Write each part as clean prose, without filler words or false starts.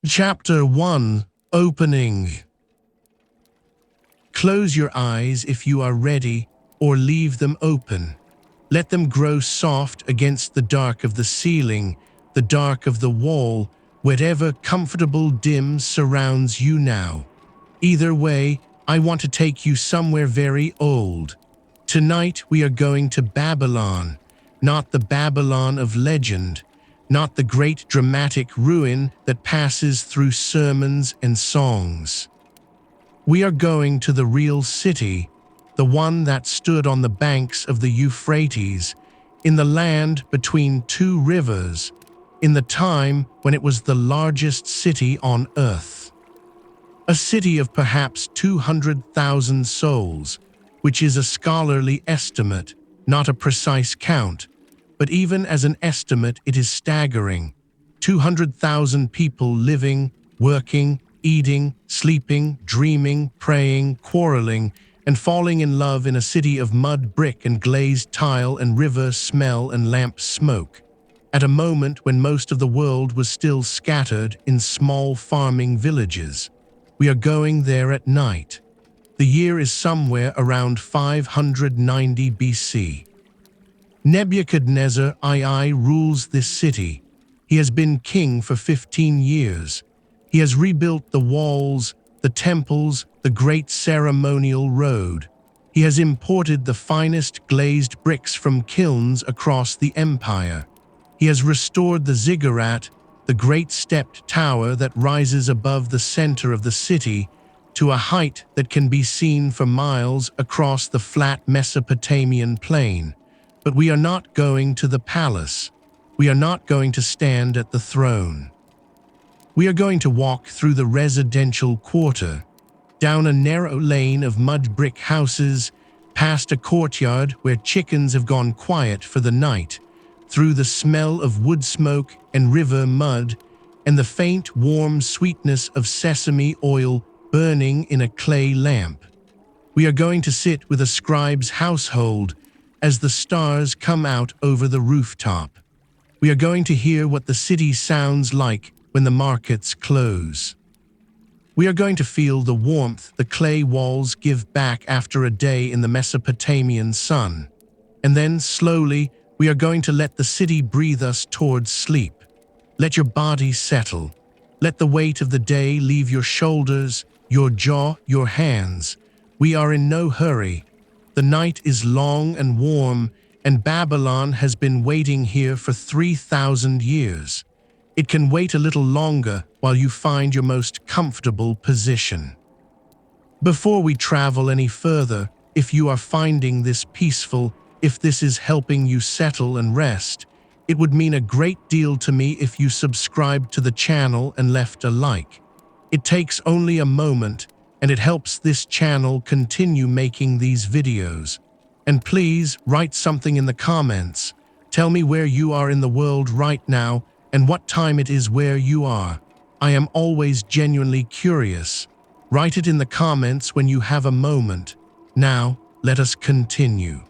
Chapter 1: Opening. Close your eyes if you are ready, or leave them open. Let them grow soft against the dark of the ceiling, the dark of the wall, whatever comfortable dim surrounds you now. Either way, I want to take you somewhere very old. Tonight we are going to Babylon, not the Babylon of legend, not the great dramatic ruin that passes through sermons and songs. We are going to the real city, the one that stood on the banks of the Euphrates, in the land between two rivers, in the time when it was the largest city on earth. A city of perhaps 200,000 souls, which is a scholarly estimate, not a precise count, but even as an estimate it is staggering. 200,000 people living, working, eating, sleeping, dreaming, praying, quarreling, and falling in love in a city of mud brick and glazed tile and river smell and lamp smoke, at a moment when most of the world was still scattered in small farming villages. We are going there at night. The year is somewhere around 590 BC. Nebuchadnezzar II rules this city. He has been king for 15 years. He has rebuilt the walls, the temples, the great ceremonial road. He has imported the finest glazed bricks from kilns across the empire. He has restored the ziggurat, the great stepped tower that rises above the center of the city, to a height that can be seen for miles across the flat Mesopotamian plain. But we are not going to the palace. We are not going to stand at the throne. We are going to walk through the residential quarter, down a narrow lane of mud brick houses, past a courtyard where chickens have gone quiet for the night, through the smell of wood smoke and river mud, and the faint warm sweetness of sesame oil burning in a clay lamp. We are going to sit with a scribe's household as the stars come out over the rooftop. We are going to hear what the city sounds like when the markets close. We are going to feel the warmth the clay walls give back after a day in the Mesopotamian sun. And then, slowly, we are going to let the city breathe us towards sleep. Let your body settle. Let the weight of the day leave your shoulders, your jaw, your hands. We are in no hurry. The night is long and warm, and Babylon has been waiting here for 3,000 years. It can wait a little longer while you find your most comfortable position. Before we travel any further, if you are finding this peaceful, if this is helping you settle and rest, it would mean a great deal to me if you subscribed to the channel and left a like. It takes only a moment, and it helps this channel continue making these videos. And please write something in the comments. Tell me where you are in the world right now and what time it is where you are. I am always genuinely curious. Write it in the comments when you have a moment. Now, let us continue.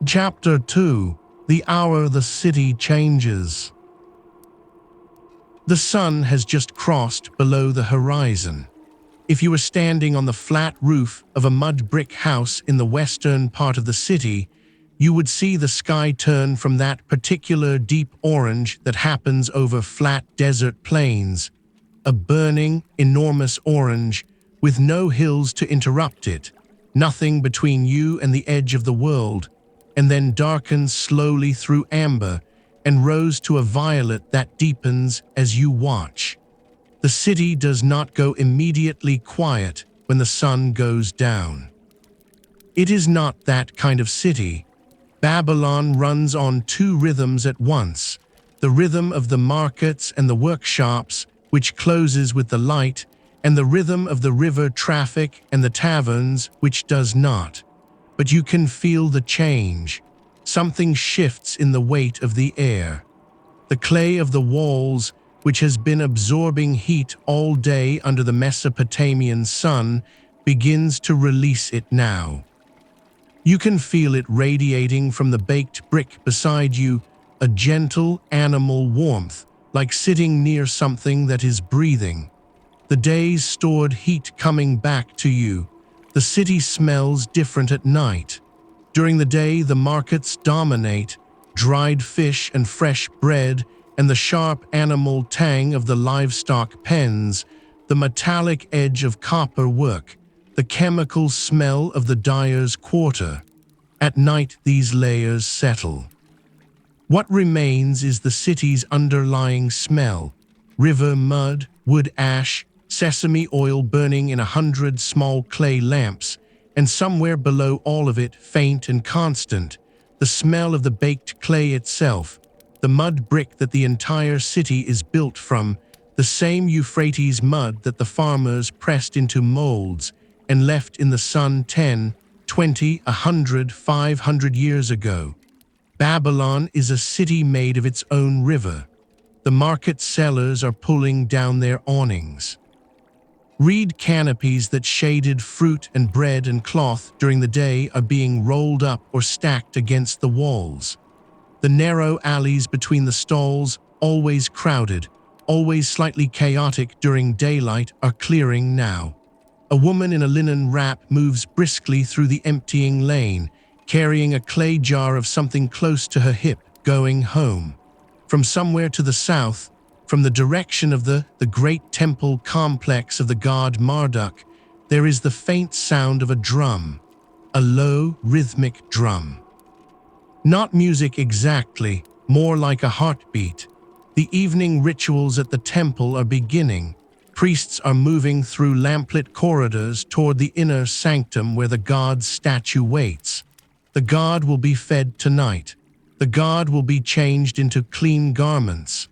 Chapter 2: The hour the city changes. The sun has just crossed below the horizon. If you were standing on the flat roof of a mud brick house in the western part of the city, you would see the sky turn from that particular deep orange that happens over flat desert plains, a burning, enormous orange with no hills to interrupt it, nothing between you and the edge of the world, and then darkens slowly through amber and rose to a violet that deepens as you watch. The city does not go immediately quiet when the sun goes down. It is not that kind of city. Babylon runs on two rhythms at once, the rhythm of the markets and the workshops, which closes with the light, and the rhythm of the river traffic and the taverns, which does not. But you can feel the change. Something shifts in the weight of the air. The clay of the walls, which has been absorbing heat all day under the Mesopotamian sun, begins to release it now. You can feel it radiating from the baked brick beside you, a gentle animal warmth, like sitting near something that is breathing. The day's stored heat coming back to you. The city smells different at night. During the day, the markets dominate, dried fish and fresh bread, and the sharp animal tang of the livestock pens, the metallic edge of copper work, the chemical smell of the dyer's quarter. At night, these layers settle. What remains is the city's underlying smell: river mud, wood ash, sesame oil burning in 100 small clay lamps, and somewhere below all of it, faint and constant, the smell of the baked clay itself, the mud brick that the entire city is built from, the same Euphrates mud that the farmers pressed into molds and left in the sun 10, 20, 100, 500 years ago. Babylon is a city made of its own river. The market sellers are pulling down their awnings. Reed canopies that shaded fruit and bread and cloth during the day are being rolled up or stacked against the walls. The narrow alleys between the stalls, always crowded, always slightly chaotic during daylight, are clearing now. A woman in a linen wrap moves briskly through the emptying lane, carrying a clay jar of something close to her hip, going home. From somewhere to the south, from the direction of the great temple complex of the god Marduk, there is the faint sound of a drum, a low, rhythmic drum. Not music exactly, more like a heartbeat. The evening rituals at the temple are beginning. Priests are moving through lamplit corridors toward the inner sanctum where the god's statue waits. The god will be fed tonight. The god will be changed into clean garments.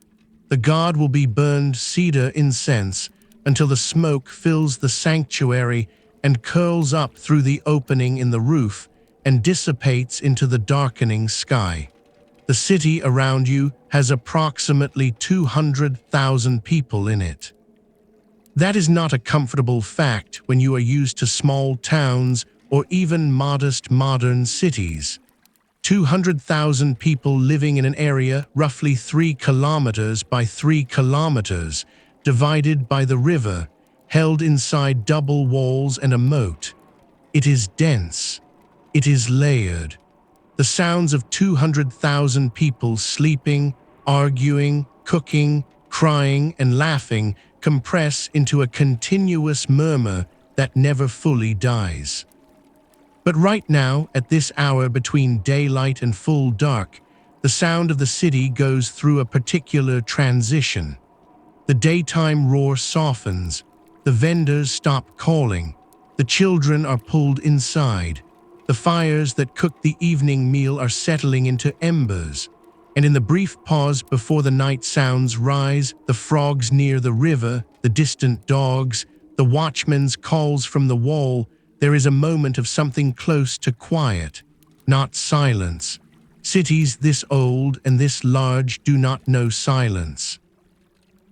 The god will be burned cedar incense until the smoke fills the sanctuary and curls up through the opening in the roof and dissipates into the darkening sky. The city around you has approximately 200,000 people in it. That is not a comfortable fact when you are used to small towns or even modest modern cities. 200,000 people living in an area roughly 3 kilometers by 3 kilometers, divided by the river, held inside double walls and a moat. It is dense. It is layered. The sounds of 200,000 people sleeping, arguing, cooking, crying, and laughing compress into a continuous murmur that never fully dies. But right now, at this hour between daylight and full dark, the sound of the city goes through a particular transition. The daytime roar softens, the vendors stop calling, the children are pulled inside, the fires that cook the evening meal are settling into embers, and in the brief pause before the night sounds rise, the frogs near the river, the distant dogs, the watchman's calls from the wall, there is a moment of something close to quiet, not silence. Cities this old and this large do not know silence.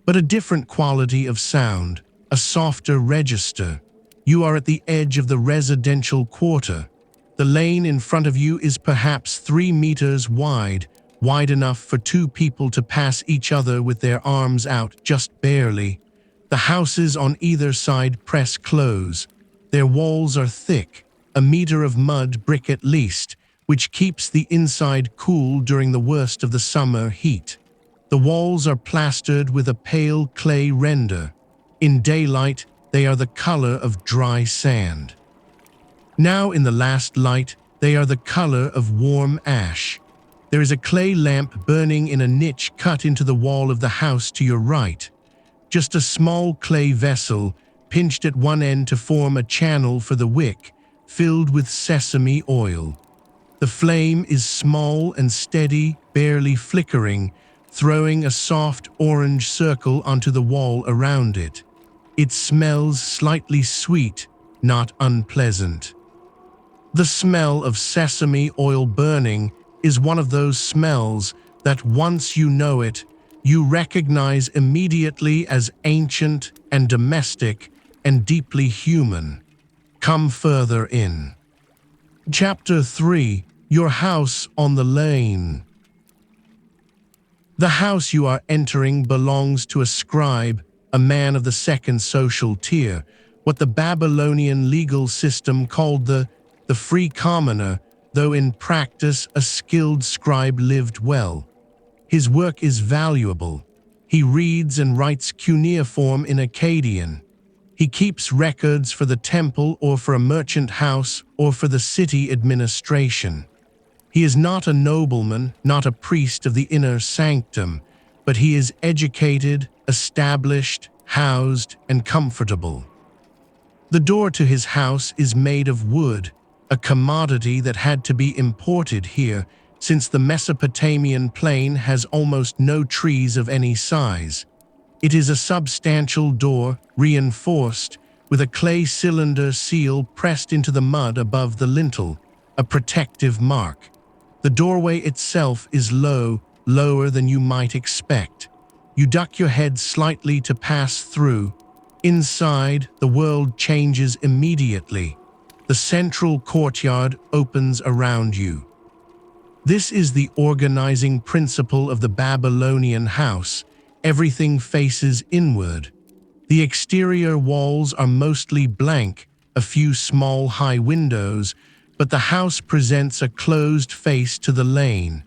But a different quality of sound, a softer register. You are at the edge of the residential quarter. The lane in front of you is perhaps 3 meters wide enough for 2 people to pass each other with their arms out, just barely. The houses on either side press close. Their walls are thick, a meter of mud brick at least, which keeps the inside cool during the worst of the summer heat. The walls are plastered with a pale clay render. In daylight, they are the color of dry sand. Now in the last light, they are the color of warm ash. There is a clay lamp burning in a niche cut into the wall of the house to your right. Just a small clay vessel, pinched at one end to form a channel for the wick, filled with sesame oil. The flame is small and steady, barely flickering, throwing a soft orange circle onto the wall around it. It smells slightly sweet, not unpleasant. The smell of sesame oil burning is one of those smells that once you know it, you recognize immediately as ancient and domestic and deeply human. Come further in. Chapter 3: Your House on the Lane. The house you are entering belongs to a scribe, a man of the second social tier, what the Babylonian legal system called the free commoner, though in practice a skilled scribe lived well. His work is valuable. He reads and writes cuneiform in Akkadian. He keeps records for the temple or for a merchant house or for the city administration. He is not a nobleman, not a priest of the inner sanctum, but he is educated, established, housed, and comfortable. The door to his house is made of wood, a commodity that had to be imported here since the Mesopotamian plain has almost no trees of any size. It is a substantial door, reinforced, with a clay cylinder seal pressed into the mud above the lintel, a protective mark. The doorway itself is low, lower than you might expect. You duck your head slightly to pass through. Inside, the world changes immediately. The central courtyard opens around you. This is the organizing principle of the Babylonian house. Everything faces inward. The exterior walls are mostly blank, a few small high windows, but the house presents a closed face to the lane.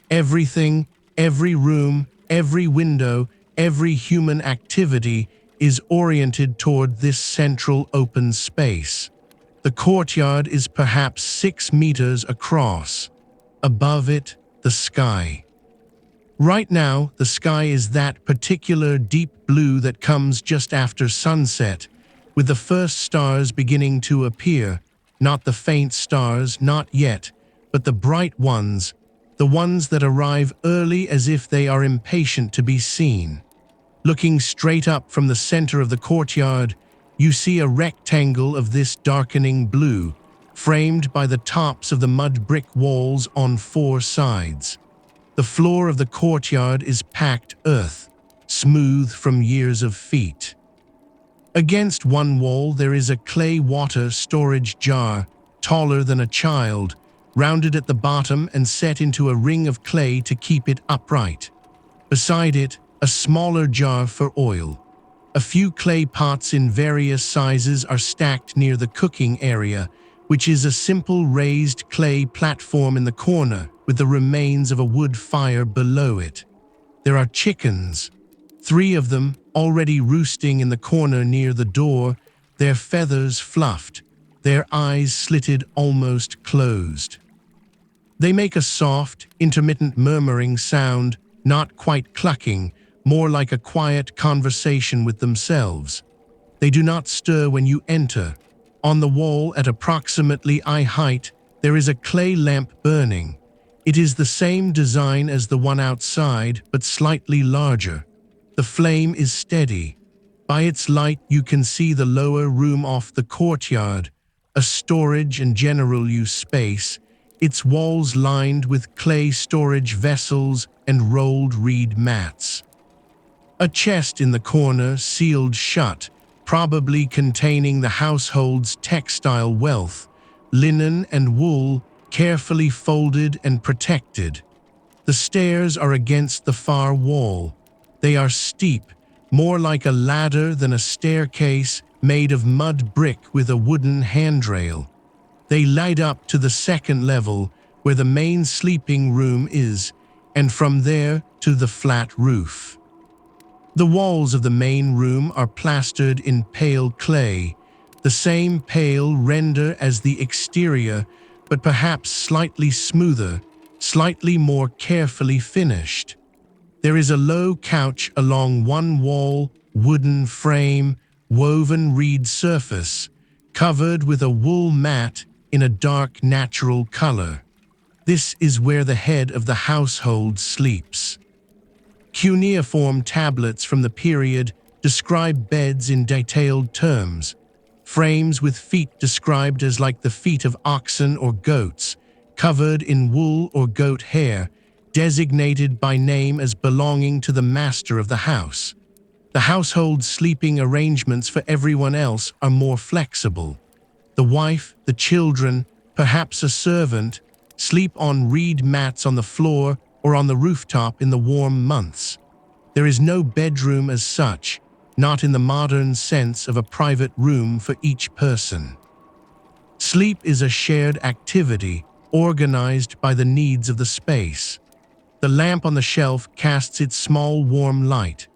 Everything, every room, every window, every human activity is oriented toward this central open space. The courtyard is perhaps 6 meters across. Above it, the sky. Right now, the sky is that particular deep blue that comes just after sunset, with the first stars beginning to appear, not the faint stars, not yet, but the bright ones, the ones that arrive early as if they are impatient to be seen. Looking straight up from the center of the courtyard, you see a rectangle of this darkening blue, framed by the tops of the mud brick walls on 4 sides. The floor of the courtyard is packed earth, smooth from years of feet. Against one wall there is a clay water storage jar, taller than a child, rounded at the bottom and set into a ring of clay to keep it upright. Beside it, a smaller jar for oil. A few clay pots in various sizes are stacked near the cooking area, which is a simple raised clay platform in the corner with the remains of a wood fire below it. There are chickens, 3 of them already roosting in the corner near the door, their feathers fluffed, their eyes slitted almost closed. They make a soft, intermittent murmuring sound, not quite clucking, more like a quiet conversation with themselves. They do not stir when you enter. On the wall at approximately eye height, there is a clay lamp burning. It is the same design as the one outside, but slightly larger. The flame is steady. By its light, you can see the lower room off the courtyard, a storage and general use space, its walls lined with clay storage vessels and rolled reed mats. A chest in the corner, sealed shut, probably containing the household's textile wealth, linen and wool, carefully folded and protected. The stairs are against the far wall. They are steep, more like a ladder than a staircase, made of mud brick with a wooden handrail. They light up to the second level, where the main sleeping room is, and from there to the flat roof. The walls of the main room are plastered in pale clay, the same pale render as the exterior, but perhaps slightly smoother, slightly more carefully finished. There is a low couch along one wall, wooden frame, woven reed surface, covered with a wool mat in a dark natural color. This is where the head of the household sleeps. Cuneiform tablets from the period describe beds in detailed terms. Frames with feet described as like the feet of oxen or goats, covered in wool or goat hair, designated by name as belonging to the master of the house. The household sleeping arrangements for everyone else are more flexible. The wife, the children, perhaps a servant, sleep on reed mats on the floor or on the rooftop in the warm months. There is no bedroom as such, not in the modern sense of a private room for each person. Sleep is a shared activity organized by the needs of the space. The lamp on the shelf casts its small warm light.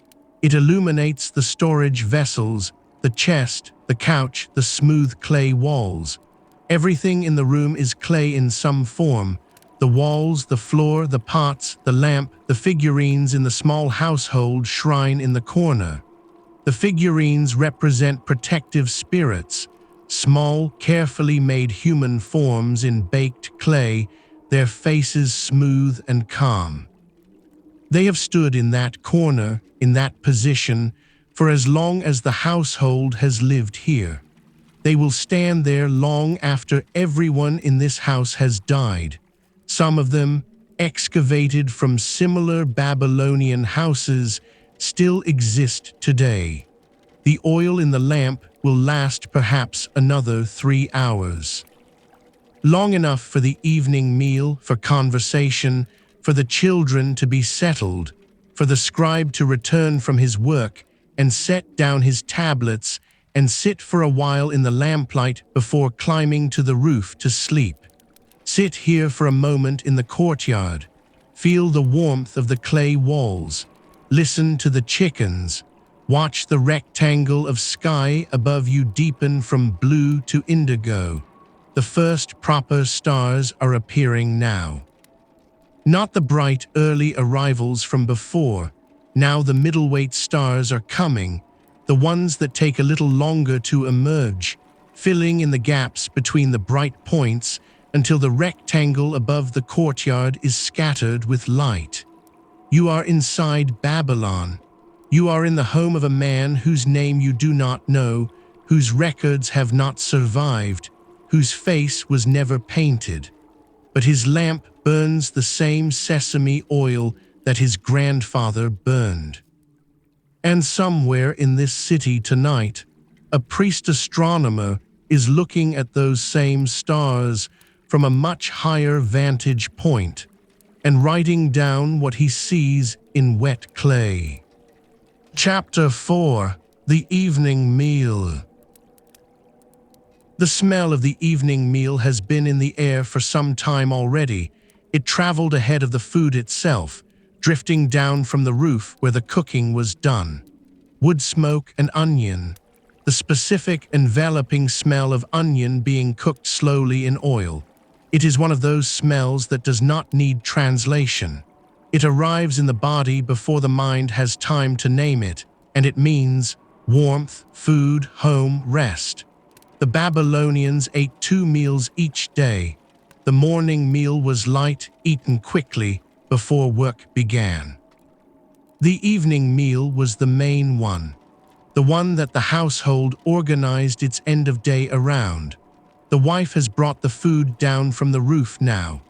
It illuminates the storage vessels, the chest, the couch, the smooth clay walls. Everything in the room is clay in some form. The walls, the floor, the pots, the lamp, the figurines in the small household shrine in the corner. The figurines represent protective spirits, small, carefully made human forms in baked clay, their faces smooth and calm. They have stood in that corner, in that position, for as long as the household has lived here. They will stand there long after everyone in this house has died. Some of them, excavated from similar Babylonian houses, still exist today. The oil in the lamp will last perhaps another 3 hours. Long enough for the evening meal, for conversation, for the children to be settled, for the scribe to return from his work and set down his tablets and sit for a while in the lamplight before climbing to the roof to sleep. Sit here for a moment in the courtyard. Feel the warmth of the clay walls. Listen to the chickens. Watch the rectangle of sky above you deepen from blue to indigo. The first proper stars are appearing now. Not the bright early arrivals from before. Now the middleweight stars are coming, the ones that take a little longer to emerge, filling in the gaps between the bright points until the rectangle above the courtyard is scattered with light. You are inside Babylon. You are in the home of a man whose name you do not know, whose records have not survived, whose face was never painted. But his lamp burns the same sesame oil that his grandfather burned. And somewhere in this city tonight, a priest-astronomer is looking at those same stars from a much higher vantage point and writing down what he sees in wet clay. Chapter 4: The Evening Meal. The smell of the evening meal has been in the air for some time already. It traveled ahead of the food itself, drifting down from the roof where the cooking was done. Wood smoke and onion. The specific enveloping smell of onion being cooked slowly in oil. It is one of those smells that does not need translation. It arrives in the body before the mind has time to name it, and it means warmth, food, home, rest. The Babylonians ate 2 meals each day. The morning meal was light, eaten quickly, before work began. The evening meal was the main one, the one that the household organized its end of day around. The wife has brought the food down from the roof now.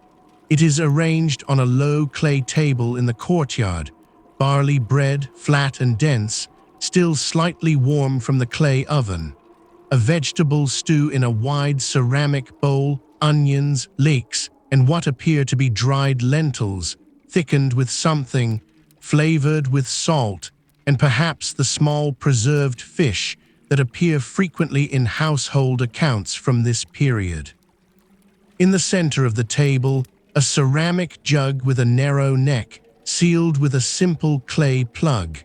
It is arranged on a low clay table in the courtyard, barley bread, flat and dense, still slightly warm from the clay oven. A vegetable stew in a wide ceramic bowl, onions, leeks, and what appear to be dried lentils, thickened with something, flavored with salt, and perhaps the small preserved fish that appear frequently in household accounts from this period. In the center of the table, a ceramic jug with a narrow neck, sealed with a simple clay plug.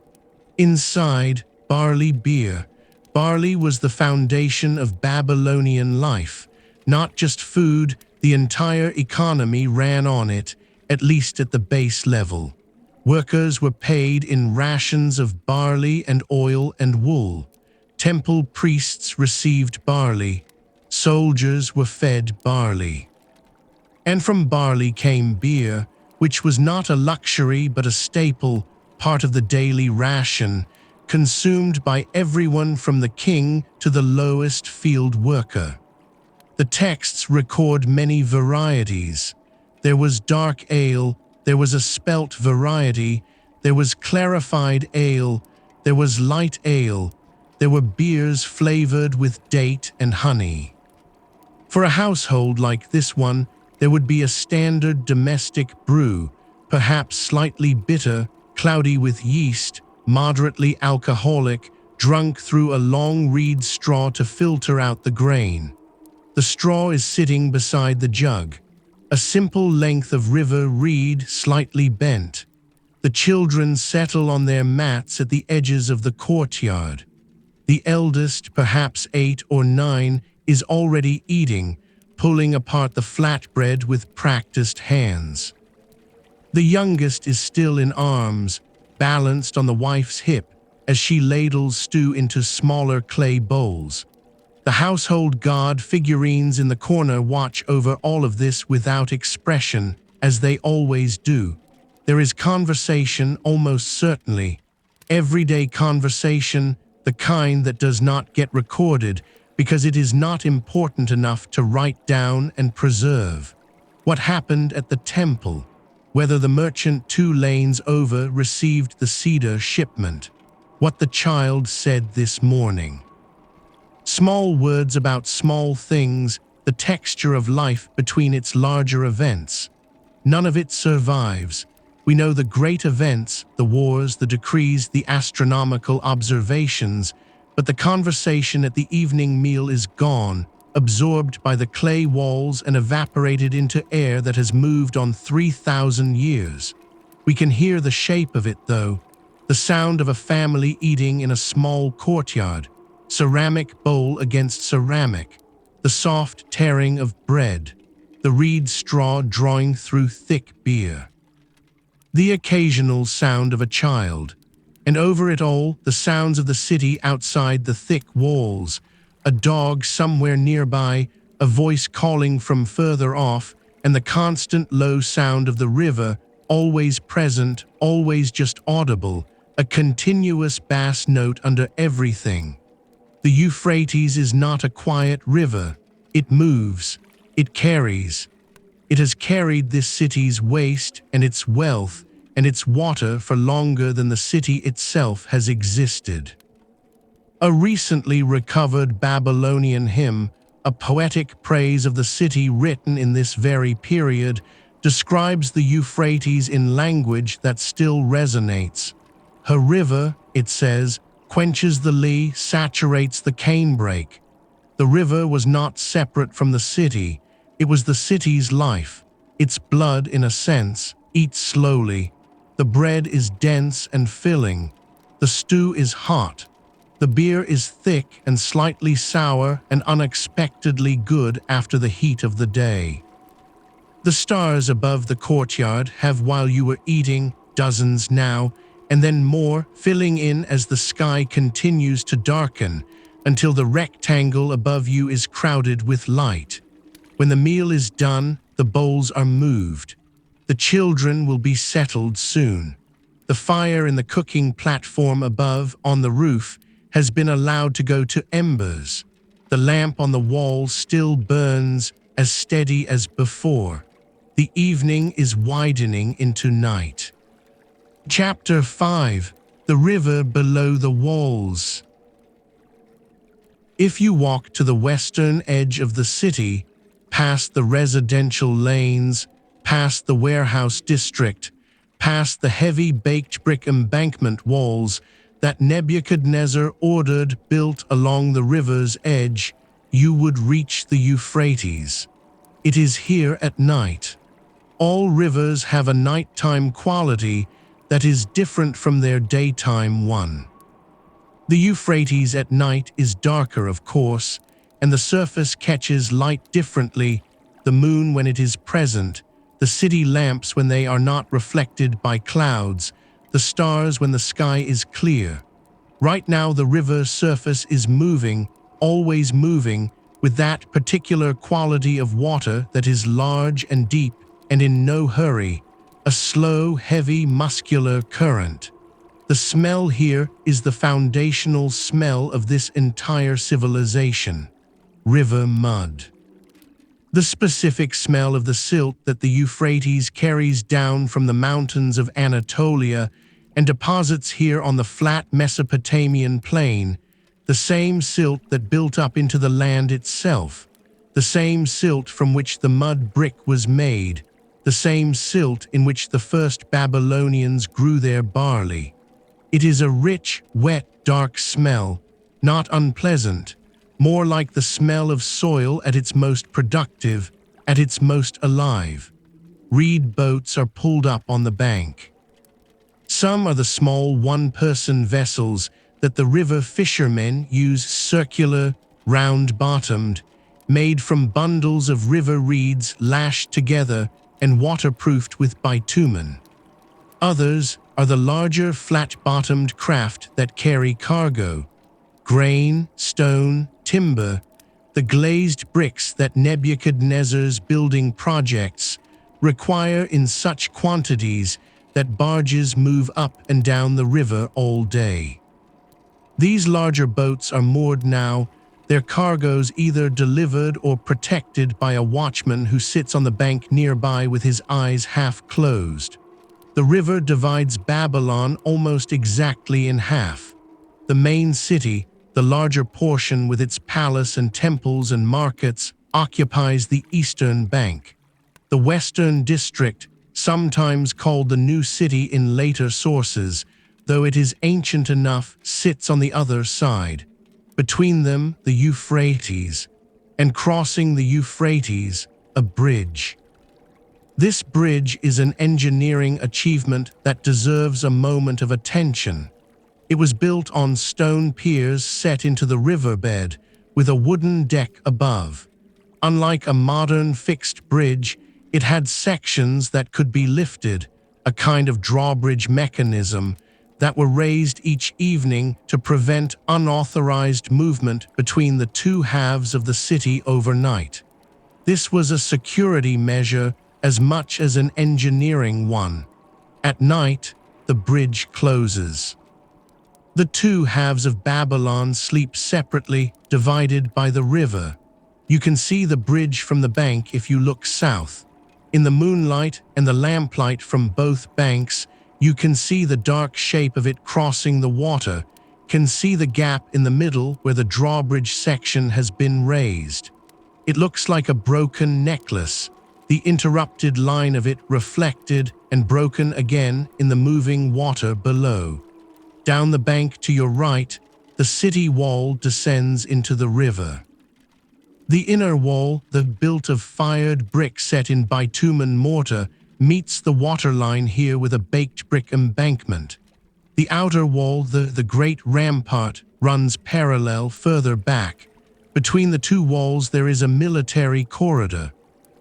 Inside, barley beer. Barley was the foundation of Babylonian life. Not just food, the entire economy ran on it, at least at the base level. Workers were paid in rations of barley and oil and wool. Temple priests received barley. Soldiers were fed barley. And from barley came beer, which was not a luxury but a staple, part of the daily ration, consumed by everyone from the king to the lowest field worker. The texts record many varieties. There was dark ale, there was a spelt variety, there was clarified ale, there was light ale, there were beers flavored with date and honey. For a household like this one, there would be a standard domestic brew, perhaps slightly bitter, cloudy with yeast, moderately alcoholic, drunk through a long reed straw to filter out the grain. The straw is sitting beside the jug, a simple length of river reed slightly bent. The children settle on their mats at the edges of the courtyard. The eldest, perhaps 8 or 9, is already eating, pulling apart the flatbread with practiced hands. The youngest is still in arms, balanced on the wife's hip as she ladles stew into smaller clay bowls. The household god figurines in the corner watch over all of this without expression, as they always do. There is conversation, almost certainly. Everyday conversation, the kind that does not get recorded because it is not important enough to write down and preserve. What happened at the temple? Whether the merchant 2 lanes over received the cedar shipment. What the child said this morning. Small words about small things, the texture of life between its larger events. None of it survives. We know the great events, the wars, the decrees, the astronomical observations, but the conversation at the evening meal is gone, absorbed by the clay walls and evaporated into air that has moved on 3,000 years. We can hear the shape of it, though, the sound of a family eating in a small courtyard, ceramic bowl against ceramic, the soft tearing of bread, the reed straw drawing through thick beer. The occasional sound of a child, and over it all, the sounds of the city outside the thick walls, a dog somewhere nearby, a voice calling from further off, and the constant low sound of the river, always present, always just audible, a continuous bass note under everything. The Euphrates is not a quiet river. It moves. It carries. It has carried this city's waste and its wealth and its water for longer than the city itself has existed. A recently recovered Babylonian hymn, a poetic praise of the city written in this very period, describes the Euphrates in language that still resonates. Her river, it says, quenches the lee, saturates the canebrake. The river was not separate from the city. It was the city's life. Its blood, in a sense, eats slowly. The bread is dense and filling. The stew is hot. The beer is thick and slightly sour and unexpectedly good after the heat of the day. The stars above the courtyard have, while you were eating, dozens now, and then more, filling in as the sky continues to darken until the rectangle above you is crowded with light. When the meal is done, the bowls are moved. The children will be settled soon. The fire in the cooking platform above, on the roof, has been allowed to go to embers. The lamp on the wall still burns, as steady as before. The evening is widening into night. Chapter 5. The River Below the Walls. If you walk to the western edge of the city, past the residential lanes, past the warehouse district, past the heavy baked brick embankment walls that Nebuchadnezzar ordered built along the river's edge, you would reach the Euphrates. It is here at night. All rivers have a nighttime quality that is different from their daytime one. The Euphrates at night is darker, of course, and the surface catches light differently, the moon when it is present, the city lamps when they are not reflected by clouds, the stars when the sky is clear. Right now the river's surface is moving, always moving, with that particular quality of water that is large and deep and in no hurry, a slow, heavy, muscular current. The smell here is the foundational smell of this entire civilization: river mud. The specific smell of the silt that the Euphrates carries down from the mountains of Anatolia and deposits here on the flat Mesopotamian plain, the same silt that built up into the land itself, the same silt from which the mud brick was made, the same silt in which the first Babylonians grew their barley. It is a rich, wet, dark smell, not unpleasant, more like the smell of soil at its most productive, at its most alive. Reed boats are pulled up on the bank. Some are the small one-person vessels that the river fishermen use, circular, round-bottomed, made from bundles of river reeds lashed together and waterproofed with bitumen. Others are the larger flat-bottomed craft that carry cargo, grain, stone, timber, the glazed bricks that Nebuchadnezzar's building projects require in such quantities that barges move up and down the river all day. These larger boats are moored now, their cargoes either delivered or protected by a watchman who sits on the bank nearby with his eyes half closed. The river divides Babylon almost exactly in half. The main city, the larger portion with its palace and temples and markets, occupies the eastern bank. The western district, sometimes called the New City in later sources, though it is ancient enough, sits on the other side. Between them, the Euphrates, and crossing the Euphrates, a bridge. This bridge is an engineering achievement that deserves a moment of attention. It was built on stone piers set into the riverbed, with a wooden deck above. Unlike a modern fixed bridge, it had sections that could be lifted, a kind of drawbridge mechanism, that were raised each evening to prevent unauthorized movement between the two halves of the city overnight. This was a security measure as much as an engineering one. At night, the bridge closes. The two halves of Babylon sleep separately, divided by the river. You can see the bridge from the bank if you look south. In the moonlight and the lamplight from both banks, you can see the dark shape of it crossing the water, can see the gap in the middle where the drawbridge section has been raised. It looks like a broken necklace, the interrupted line of it reflected and broken again in the moving water below. Down the bank to your right, the city wall descends into the river. The inner wall, built of fired brick set in bitumen mortar, meets the waterline here with a baked brick embankment. The outer wall, the great rampart, runs parallel further back. Between the two walls there is a military corridor.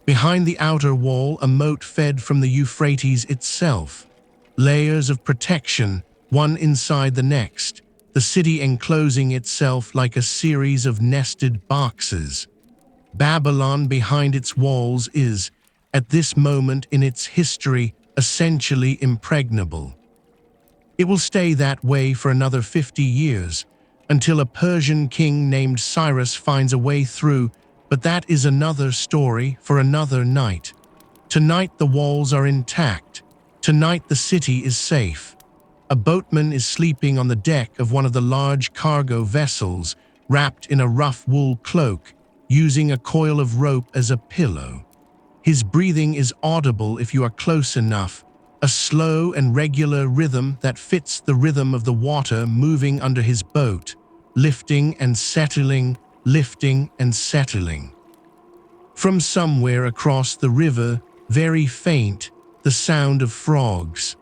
Behind the outer wall, a moat fed from the Euphrates itself. Layers of protection, one inside the next, the city enclosing itself like a series of nested boxes. Babylon behind its walls is, at this moment in its history, essentially impregnable. It will stay that way for another 50 years, until a Persian king named Cyrus finds a way through, but that is another story for another night. Tonight the walls are intact. Tonight the city is safe. A boatman is sleeping on the deck of one of the large cargo vessels, wrapped in a rough wool cloak, using a coil of rope as a pillow. His breathing is audible if you are close enough, a slow and regular rhythm that fits the rhythm of the water moving under his boat, lifting and settling, lifting and settling. From somewhere across the river, very faint, the sound of frogs.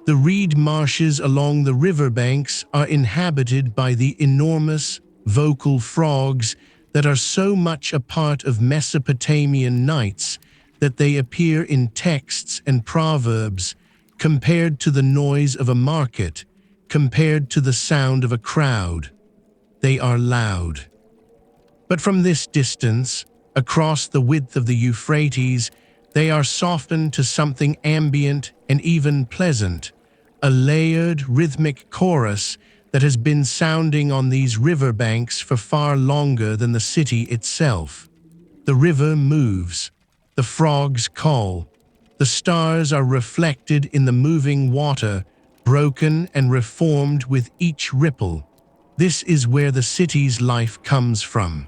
The reed marshes along the riverbanks are inhabited by the enormous, vocal frogs that are so much a part of Mesopotamian nights that they appear in texts and proverbs, compared to the noise of a market, compared to the sound of a crowd. They are loud. But from this distance, across the width of the Euphrates, they are softened to something ambient and even pleasant, a layered rhythmic chorus that has been sounding on these riverbanks for far longer than the city itself. The river moves. The frogs call. The stars are reflected in the moving water, broken and reformed with each ripple. This is where the city's life comes from.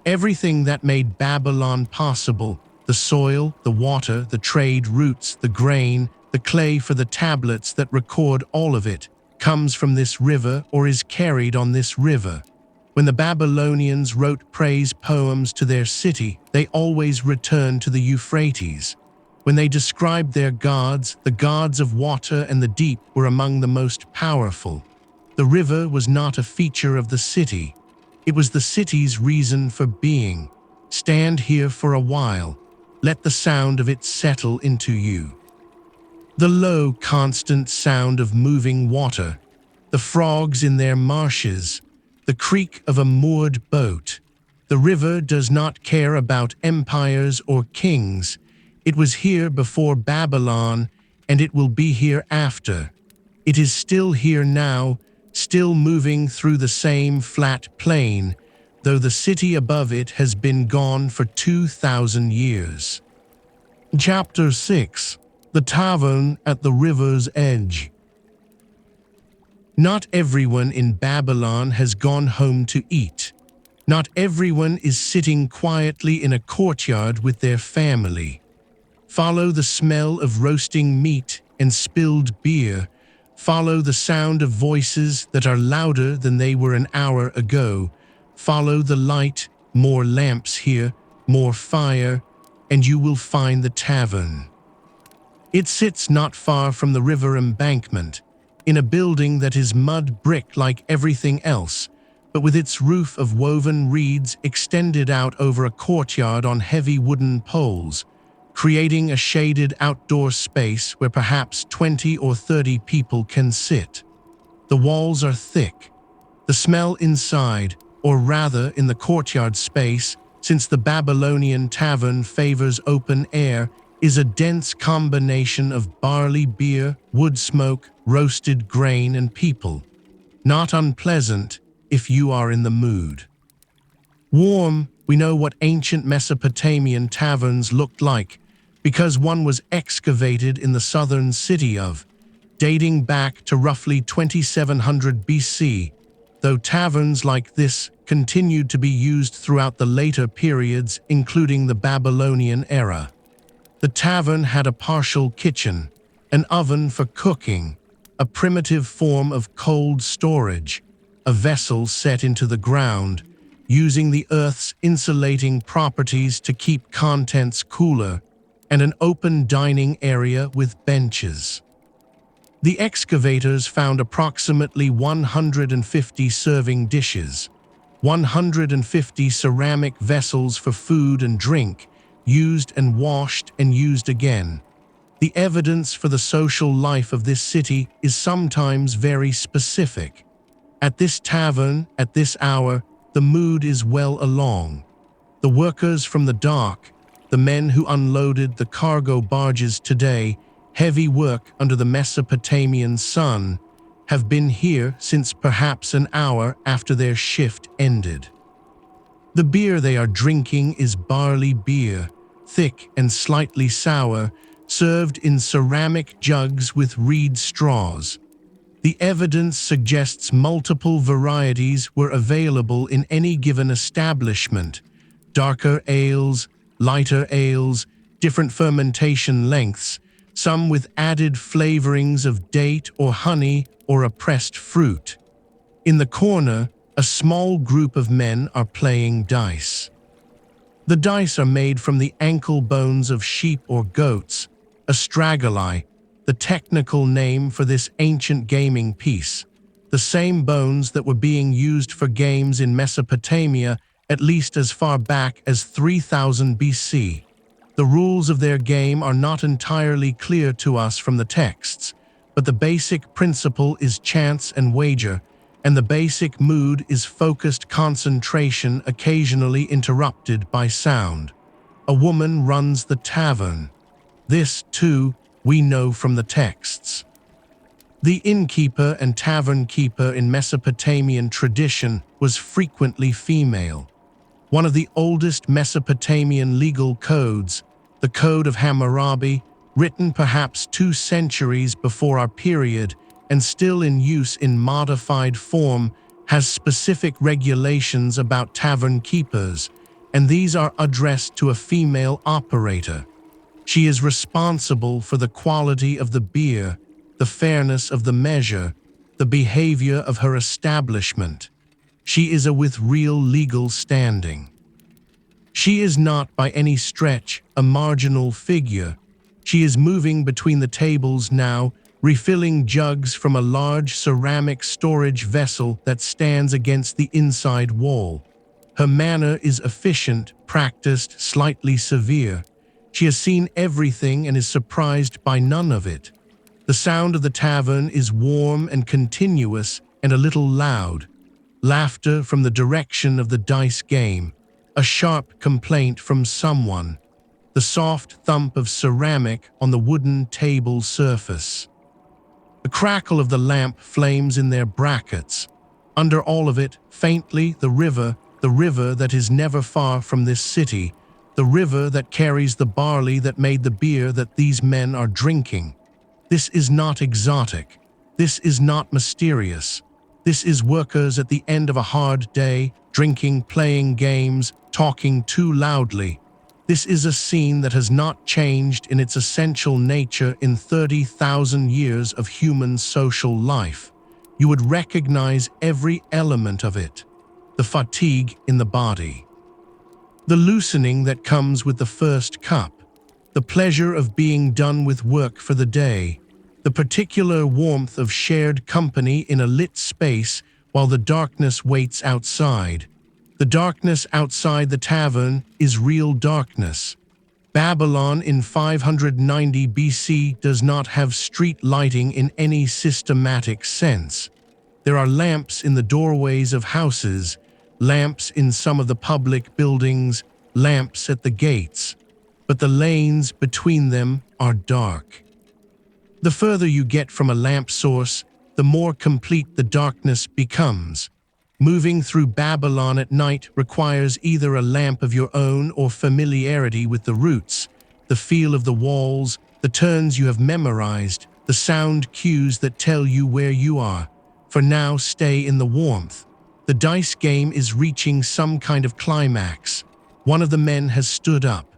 Everything that made Babylon possible, The soil, the water, the trade routes, the grain, the clay for the tablets that record all of it comes from this river or is carried on this river. When the Babylonians wrote praise poems to their city, they always returned to the Euphrates. When they described their gods, the gods of water and the deep were among the most powerful. The river was not a feature of the city. It was the city's reason for being. Stand here for a while. Let the sound of it settle into you. The low, constant sound of moving water, the frogs in their marshes, the creak of a moored boat. The river does not care about empires or kings. It was here before Babylon, and it will be here after. It is still here now, still moving through the same flat plain, though the city above it has been gone for 2,000 years. Chapter 6. The Tavern at the River's Edge. Not everyone in Babylon has gone home to eat. Not everyone is sitting quietly in a courtyard with their family. Follow the smell of roasting meat and spilled beer. Follow the sound of voices that are louder than they were an hour ago. Follow the light, more lamps here, more fire, and you will find the tavern. It sits not far from the river embankment, in a building that is mud brick like everything else, but with its roof of woven reeds extended out over a courtyard on heavy wooden poles, creating a shaded outdoor space where perhaps 20 or 30 people can sit. The walls are thick. The smell inside, or rather in the courtyard space, since the Babylonian tavern favors open air, is a dense combination of barley beer, wood smoke, roasted grain, and people. Not unpleasant if you are in the mood. Warm, we know what ancient Mesopotamian taverns looked like, because one was excavated in the southern city of, dating back to roughly 2700 BC, though taverns like this continued to be used throughout the later periods, including the Babylonian era. The tavern had a partial kitchen, an oven for cooking, a primitive form of cold storage, a vessel set into the ground, using the earth's insulating properties to keep contents cooler, and an open dining area with benches. The excavators found approximately 150 serving dishes, 150 ceramic vessels for food and drink, used and washed and used again. The evidence for the social life of this city is sometimes very specific. At this tavern, at this hour, the mood is well along. The workers from the dock, the men who unloaded the cargo barges today, heavy work under the Mesopotamian sun, have been here since perhaps an hour after their shift ended. The beer they are drinking is barley beer, thick and slightly sour, served in ceramic jugs with reed straws. The evidence suggests multiple varieties were available in any given establishment: darker ales, lighter ales, different fermentation lengths, some with added flavorings of date or honey or a pressed fruit. In the corner, a small group of men are playing dice. The dice are made from the ankle bones of sheep or goats, Esagila, the technical name for this ancient gaming piece, the same bones that were being used for games in Mesopotamia at least as far back as 3000 BC. The rules of their game are not entirely clear to us from the texts, but the basic principle is chance and wager, and the basic mood is focused concentration occasionally interrupted by sound. A woman runs the tavern. This, too, we know from the texts. The innkeeper and tavern keeper in Mesopotamian tradition was frequently female. One of the oldest Mesopotamian legal codes, the Code of Hammurabi, written perhaps 2 centuries before our period and still in use in modified form, has specific regulations about tavern keepers, and these are addressed to a female operator. She is responsible for the quality of the beer, the fairness of the measure, the behavior of her establishment. She is with real legal standing. She is not by any stretch a marginal figure. She is moving between the tables now, refilling jugs from a large ceramic storage vessel that stands against the inside wall. Her manner is efficient, practiced, slightly severe. She has seen everything and is surprised by none of it. The sound of the tavern is warm and continuous and a little loud. Laughter from the direction of the dice game. A sharp complaint from someone. The soft thump of ceramic on the wooden table surface. The crackle of the lamp flames in their brackets. Under all of it, faintly, the river that is never far from this city, the river that carries the barley that made the beer that these men are drinking. This is not exotic. This is not mysterious. This is workers at the end of a hard day, drinking, playing games, talking too loudly. This is a scene that has not changed in its essential nature in 30,000 years of human social life. You would recognize every element of it. The fatigue in the body. The loosening that comes with the first cup. The pleasure of being done with work for the day. The particular warmth of shared company in a lit space while the darkness waits outside. The darkness outside the tavern is real darkness. Babylon in 590 BC does not have street lighting in any systematic sense. There are lamps in the doorways of houses, lamps in some of the public buildings, lamps at the gates, but the lanes between them are dark. The further you get from a lamp source, the more complete the darkness becomes. Moving through Babylon at night requires either a lamp of your own or familiarity with the routes, the feel of the walls, the turns you have memorized, the sound cues that tell you where you are. For now, stay in the warmth. The dice game is reaching some kind of climax. One of the men has stood up.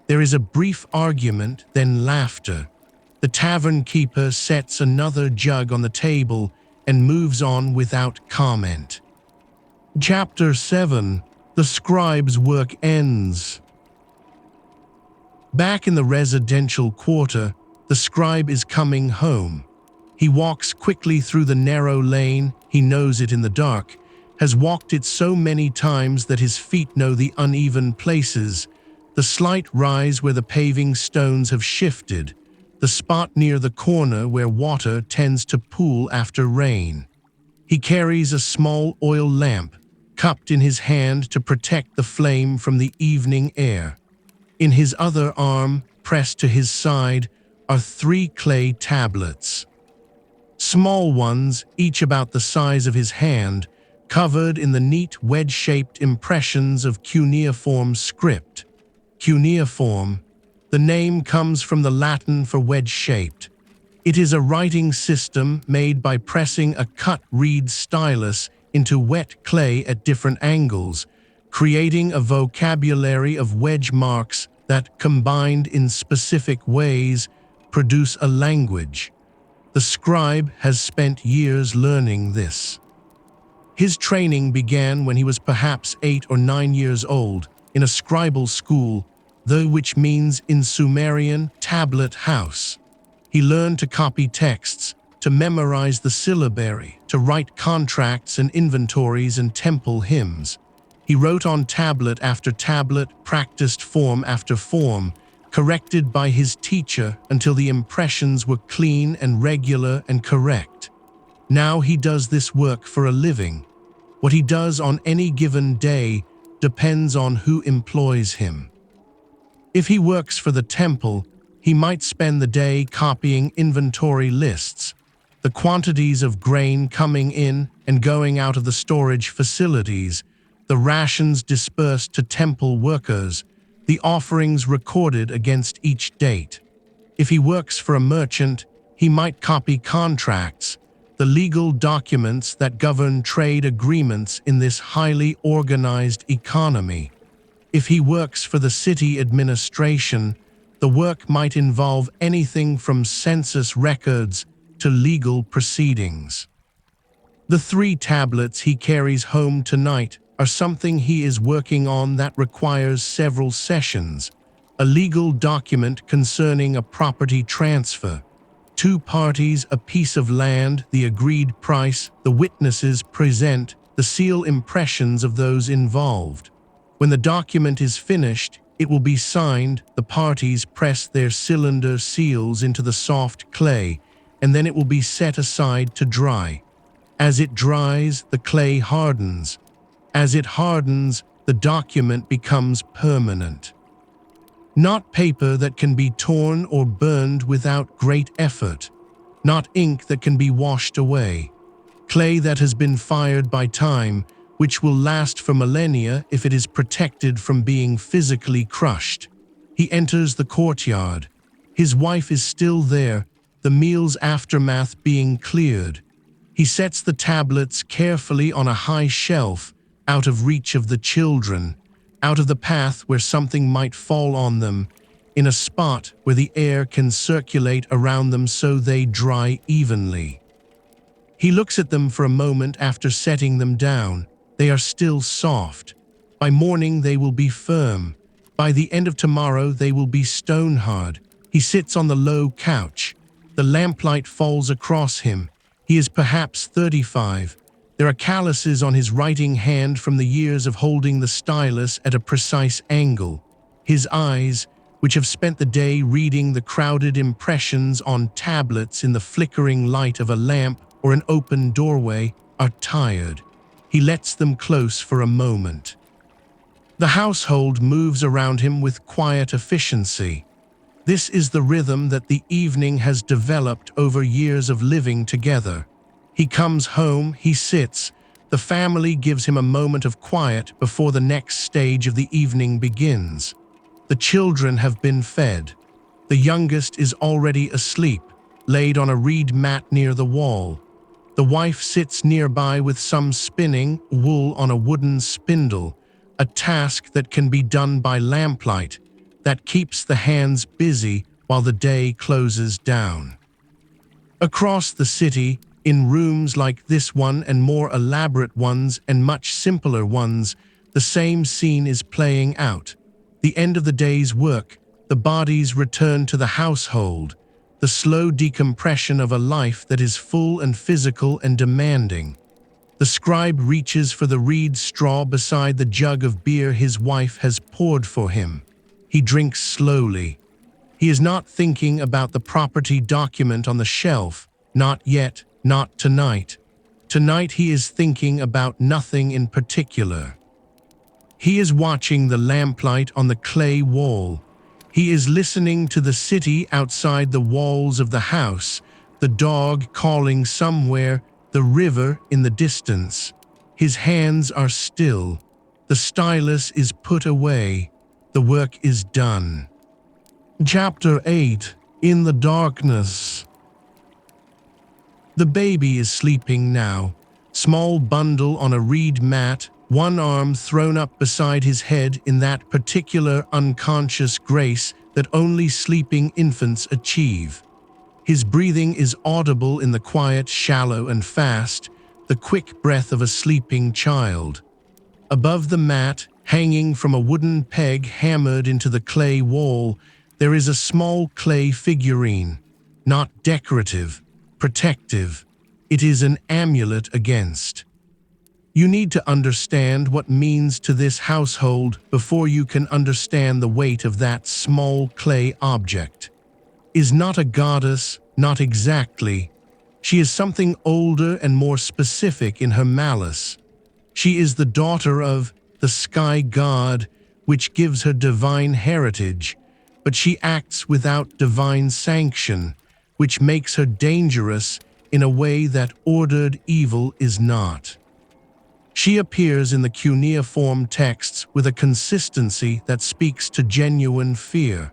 There is a brief argument, then laughter. The tavern keeper sets another jug on the table and moves on without comment. Chapter 7. The Scribe's work ends. Back in the residential quarter, the scribe is coming home. He walks quickly through the narrow lane, he knows it in the dark, has walked it so many times that his feet know the uneven places, the slight rise where the paving stones have shifted, the spot near the corner where water tends to pool after rain. He carries a small oil lamp, cupped in his hand to protect the flame from the evening air. In his other arm, pressed to his side, are 3 clay tablets. Small ones, each about the size of his hand, covered in the neat wedge-shaped impressions of cuneiform script. Cuneiform. The name comes from the Latin for wedge-shaped. It is a writing system made by pressing a cut reed stylus into wet clay at different angles, creating a vocabulary of wedge marks that, combined in specific ways, produce a language. The scribe has spent years learning this. His training began when he was perhaps 8 or 9 years old, in a scribal school, which means in Sumerian, tablet house. He learned to copy texts, to memorize the syllabary, to write contracts and inventories and temple hymns. He wrote on tablet after tablet, practiced form after form, corrected by his teacher until the impressions were clean and regular and correct. Now he does this work for a living. What he does on any given day depends on who employs him. If he works for the temple, he might spend the day copying inventory lists, the quantities of grain coming in and going out of the storage facilities, the rations dispersed to temple workers, the offerings recorded against each date. If he works for a merchant, he might copy contracts, the legal documents that govern trade agreements in this highly organized economy. If he works for the city administration, the work might involve anything from census records to legal proceedings. The 3 tablets he carries home tonight are something he is working on that requires several sessions: a legal document concerning a property transfer, 2 parties, a piece of land, the agreed price, the witnesses present, the seal impressions of those involved. When the document is finished, it will be signed, the parties press their cylinder seals into the soft clay, and then it will be set aside to dry. As it dries, the clay hardens. As it hardens, the document becomes permanent. Not paper that can be torn or burned without great effort. Not ink that can be washed away. Clay that has been fired by time, which will last for millennia if it is protected from being physically crushed. He enters the courtyard. His wife is still there, the meal's aftermath being cleared. He sets the tablets carefully on a high shelf, out of reach of the children, out of the path where something might fall on them, in a spot where the air can circulate around them so they dry evenly. He looks at them for a moment after setting them down. They are still soft. By morning they will be firm. By the end of tomorrow they will be stone hard. He sits on the low couch. The lamplight falls across him. He is perhaps 35. There are calluses on his writing hand from the years of holding the stylus at a precise angle. His eyes, which have spent the day reading the crowded impressions on tablets in the flickering light of a lamp or an open doorway, are tired. He lets them close for a moment. The household moves around him with quiet efficiency. This is the rhythm that the evening has developed over years of living together. He comes home, he sits. The family gives him a moment of quiet before the next stage of the evening begins. The children have been fed. The youngest is already asleep, laid on a reed mat near the wall. The wife sits nearby with some spinning wool on a wooden spindle, a task that can be done by lamplight, that keeps the hands busy while the day closes down. Across the city, in rooms like this one and more elaborate ones and much simpler ones, the same scene is playing out. The end of the day's work, the bodies return to the household, the slow decompression of a life that is full and physical and demanding. The scribe reaches for the reed straw beside the jug of beer his wife has poured for him. He drinks slowly. He is not thinking about the property document on the shelf, not yet, not tonight. Tonight he is thinking about nothing in particular. He is watching the lamplight on the clay wall. He is listening to the city outside the walls of the house, the dog calling somewhere, the river in the distance. His hands are still. The stylus is put away. The work is done. Chapter 8. In the darkness. The baby is sleeping now, small bundle on a reed mat, one arm thrown up beside his head in that particular unconscious grace that only sleeping infants achieve. His breathing is audible in the quiet, shallow and fast, the quick breath of a sleeping child. Above the mat, hanging from a wooden peg hammered into the clay wall, there is a small clay figurine, not decorative, protective. It is an amulet against. You need to understand what means to this household before you can understand the weight of that small clay object. Is not a goddess, not exactly. She is something older and more specific in her malice. She is the daughter of the sky god, which gives her divine heritage, but she acts without divine sanction, which makes her dangerous in a way that ordered evil is not. She appears in the cuneiform texts with a consistency that speaks to genuine fear.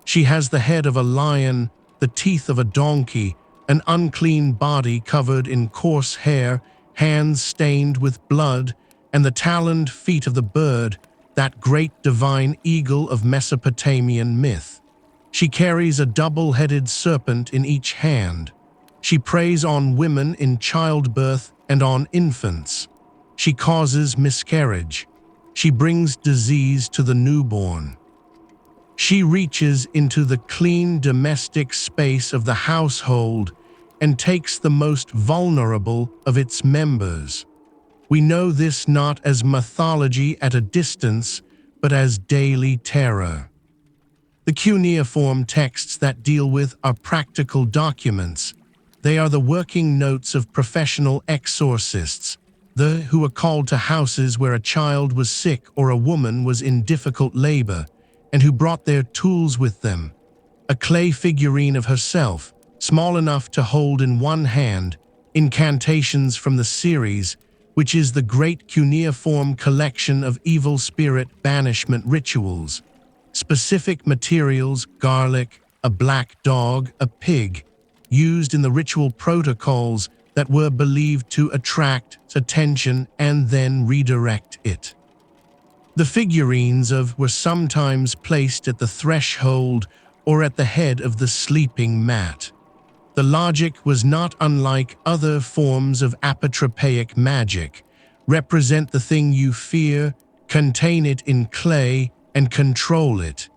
She has the head of a lion, the teeth of a donkey, an unclean body covered in coarse hair, hands stained with blood, and the taloned feet of the bird, that great divine eagle of Mesopotamian myth. She carries a double-headed serpent in each hand. She preys on women in childbirth and on infants. She causes miscarriage. She brings disease to the newborn. She reaches into the clean domestic space of the household and takes the most vulnerable of its members. We know this not as mythology at a distance, but as daily terror. The cuneiform texts that deal with are practical documents. They are the working notes of professional exorcists, who were called to houses where a child was sick or a woman was in difficult labor, and who brought their tools with them. A clay figurine of herself, small enough to hold in one hand, incantations from the series, which is the great cuneiform collection of evil spirit banishment rituals. Specific materials, garlic, a black dog, a pig, used in the ritual protocols that were believed to attract attention and then redirect it. The figurines were sometimes placed at the threshold or at the head of the sleeping mat. The logic was not unlike other forms of apotropaic magic. Represent the thing you fear, contain it in clay, and control it.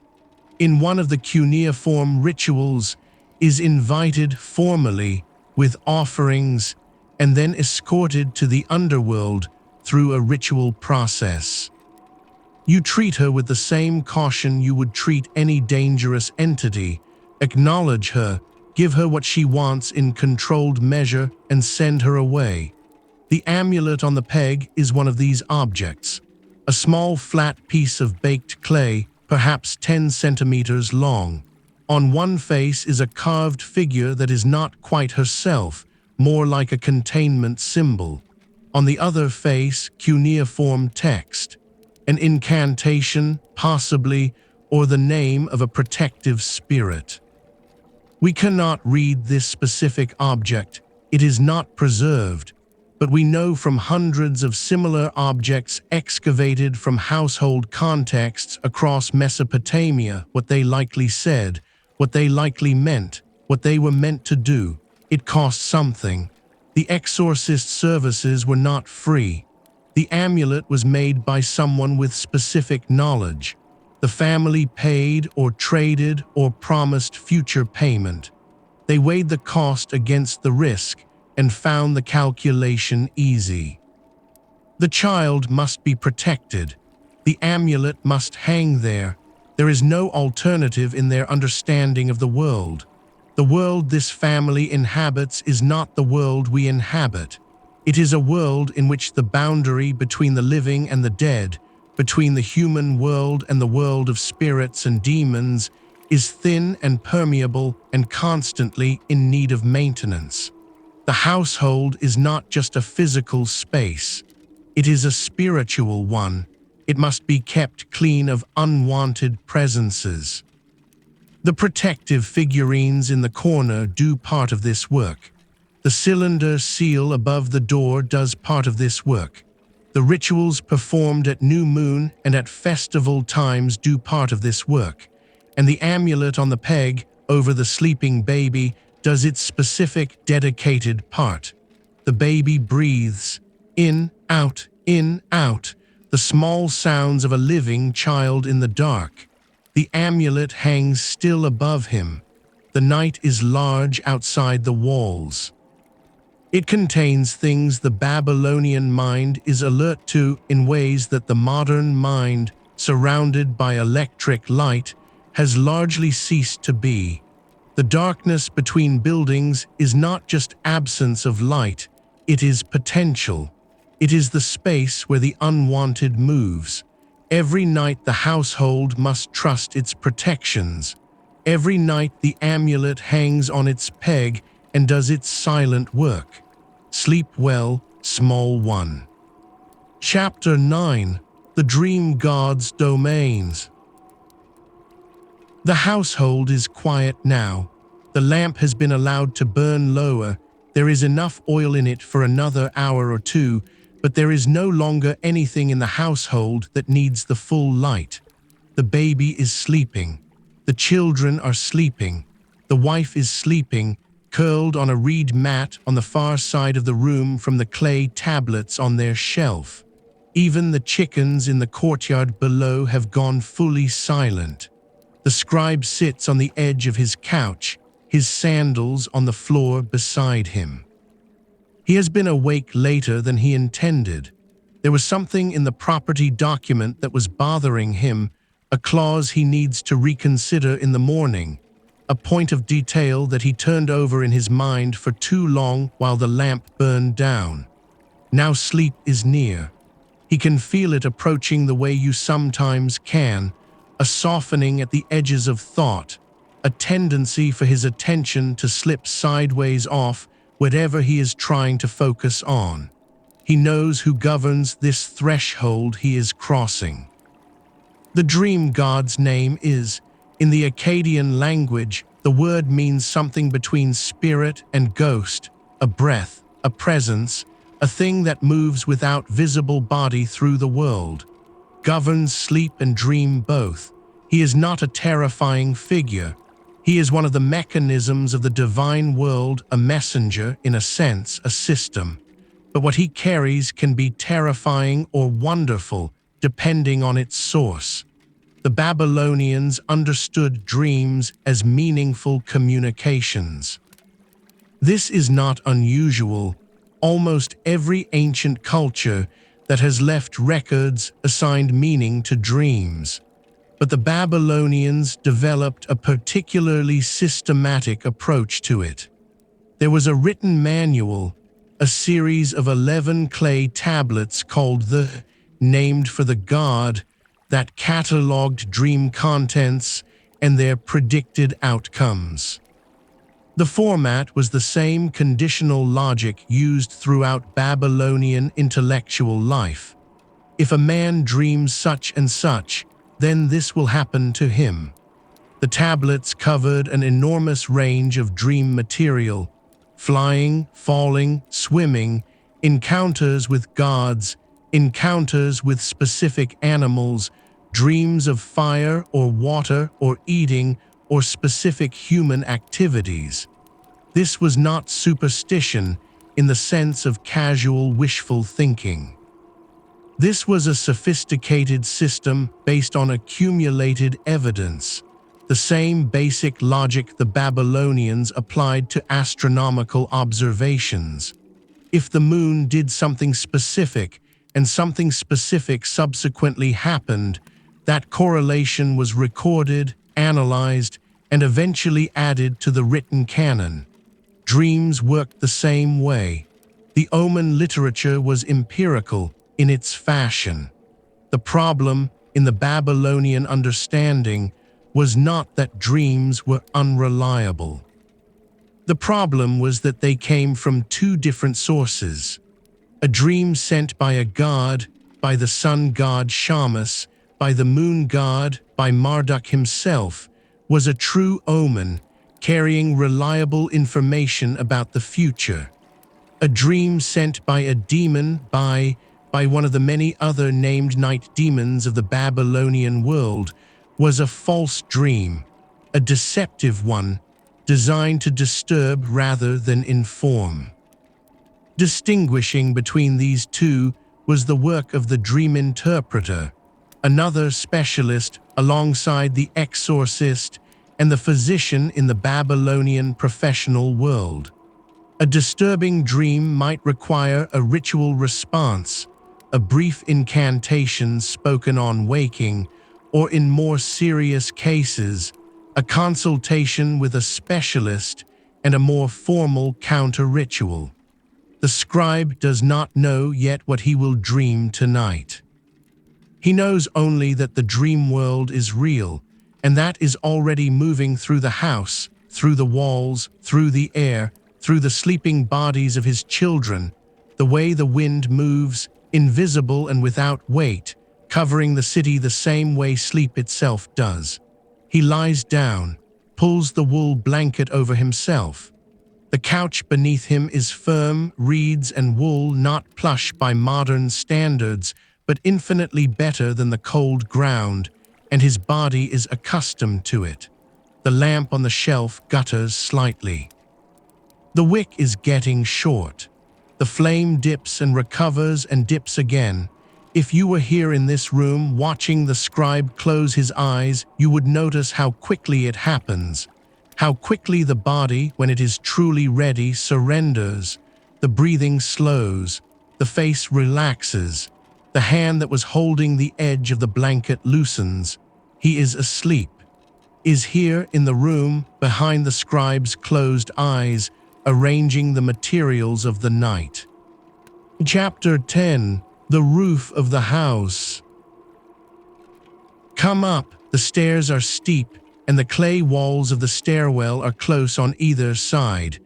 In one of the cuneiform rituals, is invited formally with offerings and then escorted to the underworld through a ritual process. You treat her with the same caution you would treat any dangerous entity. Acknowledge her, give her what she wants in controlled measure, and send her away. The amulet on the peg is one of these objects. A small flat piece of baked clay, perhaps 10 centimeters long. On one face is a carved figure that is not quite herself, more like a containment symbol. On the other face, cuneiform text. An incantation, possibly, or the name of a protective spirit. We cannot read this specific object. It is not preserved. But we know from hundreds of similar objects excavated from household contexts across Mesopotamia what they likely said, what they likely meant, what they were meant to do. It cost something. The exorcist services were not free. The amulet was made by someone with specific knowledge. The family paid or traded or promised future payment. They weighed the cost against the risk and found the calculation easy. The child must be protected. The amulet must hang there. There is no alternative in their understanding of the world. The world this family inhabits is not the world we inhabit. It is a world in which the boundary between the living and the dead, between the human world and the world of spirits and demons, is thin and permeable and constantly in need of maintenance. The household is not just a physical space. It is a spiritual one. It must be kept clean of unwanted presences. The protective figurines in the corner do part of this work. The cylinder seal above the door does part of this work. The rituals performed at new moon and at festival times do part of this work. And the amulet on the peg over the sleeping baby does its specific dedicated part. The baby breathes, in, out, the small sounds of a living child in the dark. The amulet hangs still above him. The night is large outside the walls. It contains things the Babylonian mind is alert to in ways that the modern mind, surrounded by electric light, has largely ceased to be. The darkness between buildings is not just absence of light, it is potential. It is the space where the unwanted moves. Every night the household must trust its protections. Every night the amulet hangs on its peg and does its silent work. Sleep well, small one. Chapter 9. The Dream God's Domains. The household is quiet now. The lamp has been allowed to burn lower. There is enough oil in it for another hour or two. But there is no longer anything in the household that needs the full light. The baby is sleeping. The children are sleeping. The wife is sleeping, curled on a reed mat on the far side of the room from the clay tablets on their shelf. Even the chickens in the courtyard below have gone fully silent. The scribe sits on the edge of his couch, his sandals on the floor beside him. He has been awake later than he intended. There was something in the property document that was bothering him, a clause he needs to reconsider in the morning, a point of detail that he turned over in his mind for too long while the lamp burned down. Now sleep is near. He can feel it approaching the way you sometimes can, a softening at the edges of thought, a tendency for his attention to slip sideways off whatever he is trying to focus on. He knows who governs this threshold he is crossing. The dream god's name is, in the Akkadian language, the word means something between spirit and ghost, a breath, a presence, a thing that moves without visible body through the world, governs sleep and dream both. He is not a terrifying figure. He is one of the mechanisms of the divine world, a messenger, in a sense, a system. But what he carries can be terrifying or wonderful, depending on its source. The Babylonians understood dreams as meaningful communications. This is not unusual. Almost every ancient culture that has left records assigned meaning to dreams. But the Babylonians developed a particularly systematic approach to it. There was a written manual, a series of 11 clay tablets called the, named for the god, that catalogued dream contents and their predicted outcomes. The format was the same conditional logic used throughout Babylonian intellectual life. If a man dreams such and such, then this will happen to him. The tablets covered an enormous range of dream material: flying, falling, swimming, encounters with gods, encounters with specific animals, dreams of fire or water or eating or specific human activities. This was not superstition in the sense of casual wishful thinking. This was a sophisticated system based on accumulated evidence, the same basic logic the Babylonians applied to astronomical observations. If the moon did something specific and something specific subsequently happened, that correlation was recorded, analyzed, and eventually added to the written canon. Dreams worked the same way. The omen literature was empirical in its fashion. The problem, in the Babylonian understanding, was not that dreams were unreliable. The problem was that they came from two different sources. A dream sent by a god, by the sun god Shamash, by the moon god, by Marduk himself, was a true omen, carrying reliable information about the future. A dream sent by a demon, by one of the many other named night demons of the Babylonian world, was a false dream, a deceptive one, designed to disturb rather than inform. Distinguishing between these two was the work of the dream interpreter, another specialist alongside the exorcist and the physician in the Babylonian professional world. A disturbing dream might require a ritual response, a brief incantation spoken on waking, or in more serious cases, a consultation with a specialist and a more formal counter-ritual. The scribe does not know yet what he will dream tonight. He knows only that the dream world is real, and that is already moving through the house, through the walls, through the air, through the sleeping bodies of his children, the way the wind moves, invisible and without weight, covering the city the same way sleep itself does. He lies down, pulls the wool blanket over himself. The couch beneath him is firm, reeds and wool, not plush by modern standards, but infinitely better than the cold ground, and his body is accustomed to it. The lamp on the shelf gutters slightly. The wick is getting short. The flame dips and recovers and dips again. If you were here in this room watching the scribe close his eyes, you would notice how quickly it happens. How quickly the body, when it is truly ready, surrenders. The breathing slows. The face relaxes. The hand that was holding the edge of the blanket loosens. He is asleep. Is here in the room, behind the scribe's closed eyes, arranging the materials of the night. Chapter 10. The Roof of the House. Come up, the stairs are steep, and the clay walls of the stairwell are close on either side.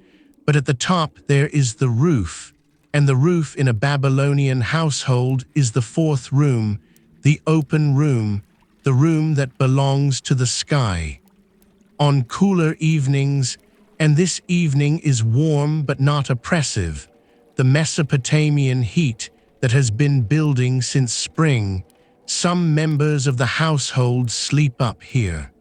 But at the top there is the roof, and the roof in a Babylonian household is the fourth room, the open room, the room that belongs to the sky. On cooler evenings, and this evening is warm but not oppressive, the Mesopotamian heat that has been building since spring, some members of the household sleep up here.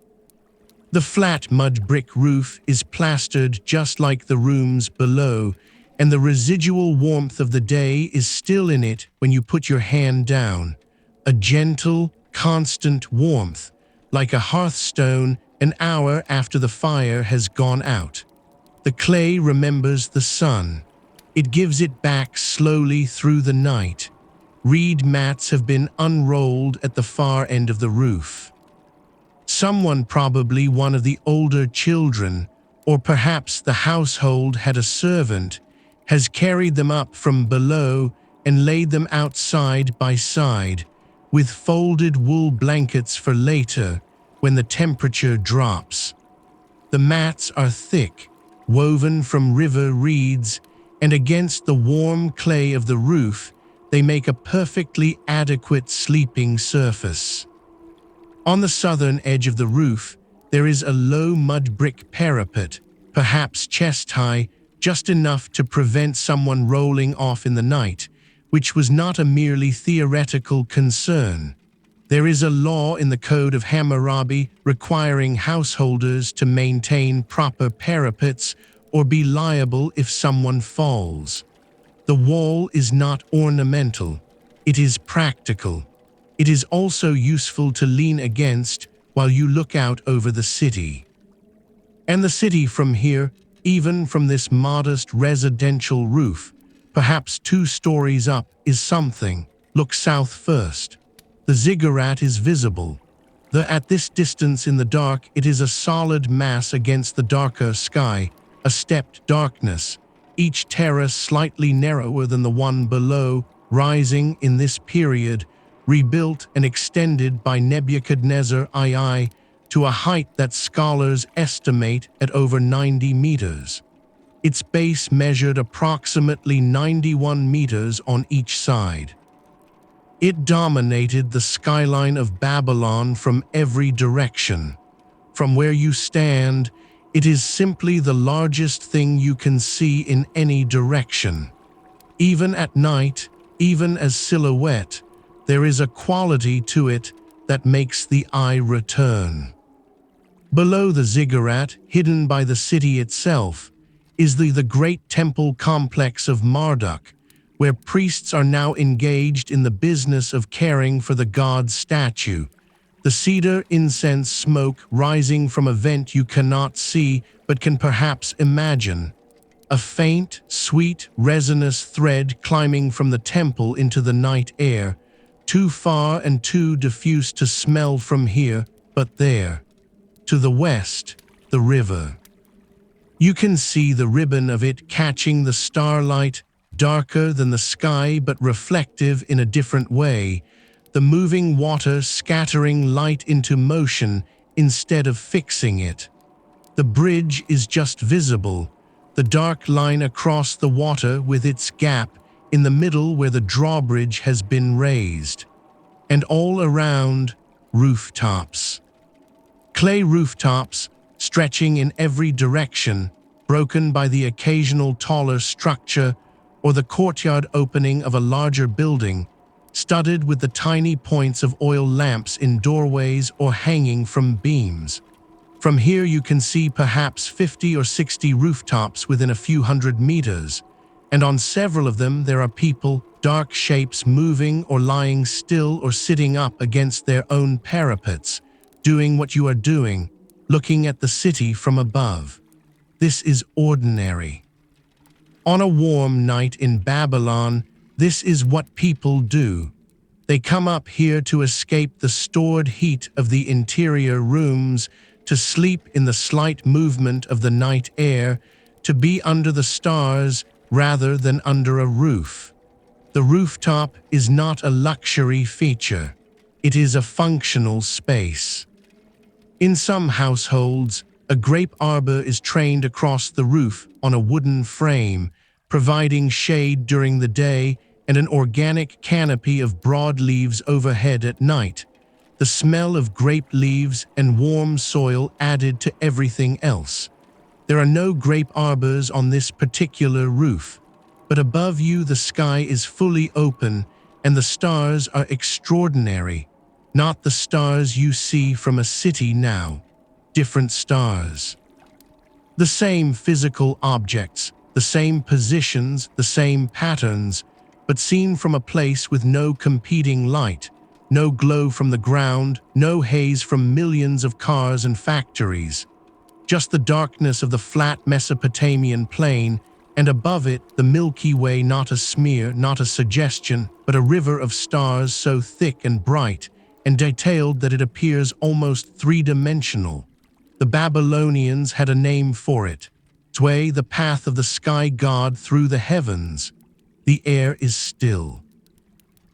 The flat mud brick roof is plastered just like the rooms below, and the residual warmth of the day is still in it when you put your hand down. A gentle, constant warmth, like a hearthstone an hour after the fire has gone out. The clay remembers the sun. It gives it back slowly through the night. Reed mats have been unrolled at the far end of the roof. Someone, probably one of the older children, or perhaps the household had a servant, has carried them up from below and laid them out side by side, with folded wool blankets for later, when the temperature drops. The mats are thick, woven from river reeds, and against the warm clay of the roof, they make a perfectly adequate sleeping surface. On the southern edge of the roof, there is a low mud brick parapet, perhaps chest-high, just enough to prevent someone rolling off in the night, which was not a merely theoretical concern. There is a law in the Code of Hammurabi requiring householders to maintain proper parapets or be liable if someone falls. The wall is not ornamental, it is practical. It is also useful to lean against while you look out over the city. And the city from here, even from this modest residential roof, perhaps 2 stories up, is something. Look south first. The ziggurat is visible. At this distance in the dark, it is a solid mass against the darker sky, a stepped darkness, each terrace slightly narrower than the one below, rising in this period, rebuilt and extended by Nebuchadnezzar II to a height that scholars estimate at over 90 meters. Its base measured approximately 91 meters on each side. It dominated the skyline of Babylon from every direction. From where you stand, it is simply the largest thing you can see in any direction. Even at night, even as silhouette, there is a quality to it that makes the eye return. Below the ziggurat, hidden by the city itself, is the great temple complex of Marduk, where priests are now engaged in the business of caring for the god's statue. The cedar incense smoke rising from a vent you cannot see but can perhaps imagine. A faint, sweet, resinous thread climbing from the temple into the night air, too far and too diffuse to smell from here, but there. To the west, the river. You can see the ribbon of it catching the starlight, darker than the sky but reflective in a different way, the moving water scattering light into motion instead of fixing it. The bridge is just visible, the dark line across the water with its gap in the middle where the drawbridge has been raised. And all around, rooftops. Clay rooftops, stretching in every direction, broken by the occasional taller structure or the courtyard opening of a larger building, studded with the tiny points of oil lamps in doorways or hanging from beams. From here you can see perhaps 50 or 60 rooftops within a few hundred meters, and on several of them there are people, dark shapes moving or lying still or sitting up against their own parapets, doing what you are doing, looking at the city from above. This is ordinary. On a warm night in Babylon, this is what people do. They come up here to escape the stored heat of the interior rooms, to sleep in the slight movement of the night air, to be under the stars rather than under a roof. The rooftop is not a luxury feature. It is a functional space. In some households, a grape arbor is trained across the roof on a wooden frame, providing shade during the day and an organic canopy of broad leaves overhead at night. The smell of grape leaves and warm soil added to everything else. There are no grape arbors on this particular roof, but above you the sky is fully open and the stars are extraordinary, not the stars you see from a city now. Different stars. The same physical objects, the same positions, the same patterns, but seen from a place with no competing light, no glow from the ground, no haze from millions of cars and factories. Just the darkness of the flat Mesopotamian plain, and above it the Milky Way, not a smear, not a suggestion, but a river of stars so thick and bright and detailed that it appears almost three-dimensional. The Babylonians had a name for it. Twa, the path of the sky god through the heavens. The air is still.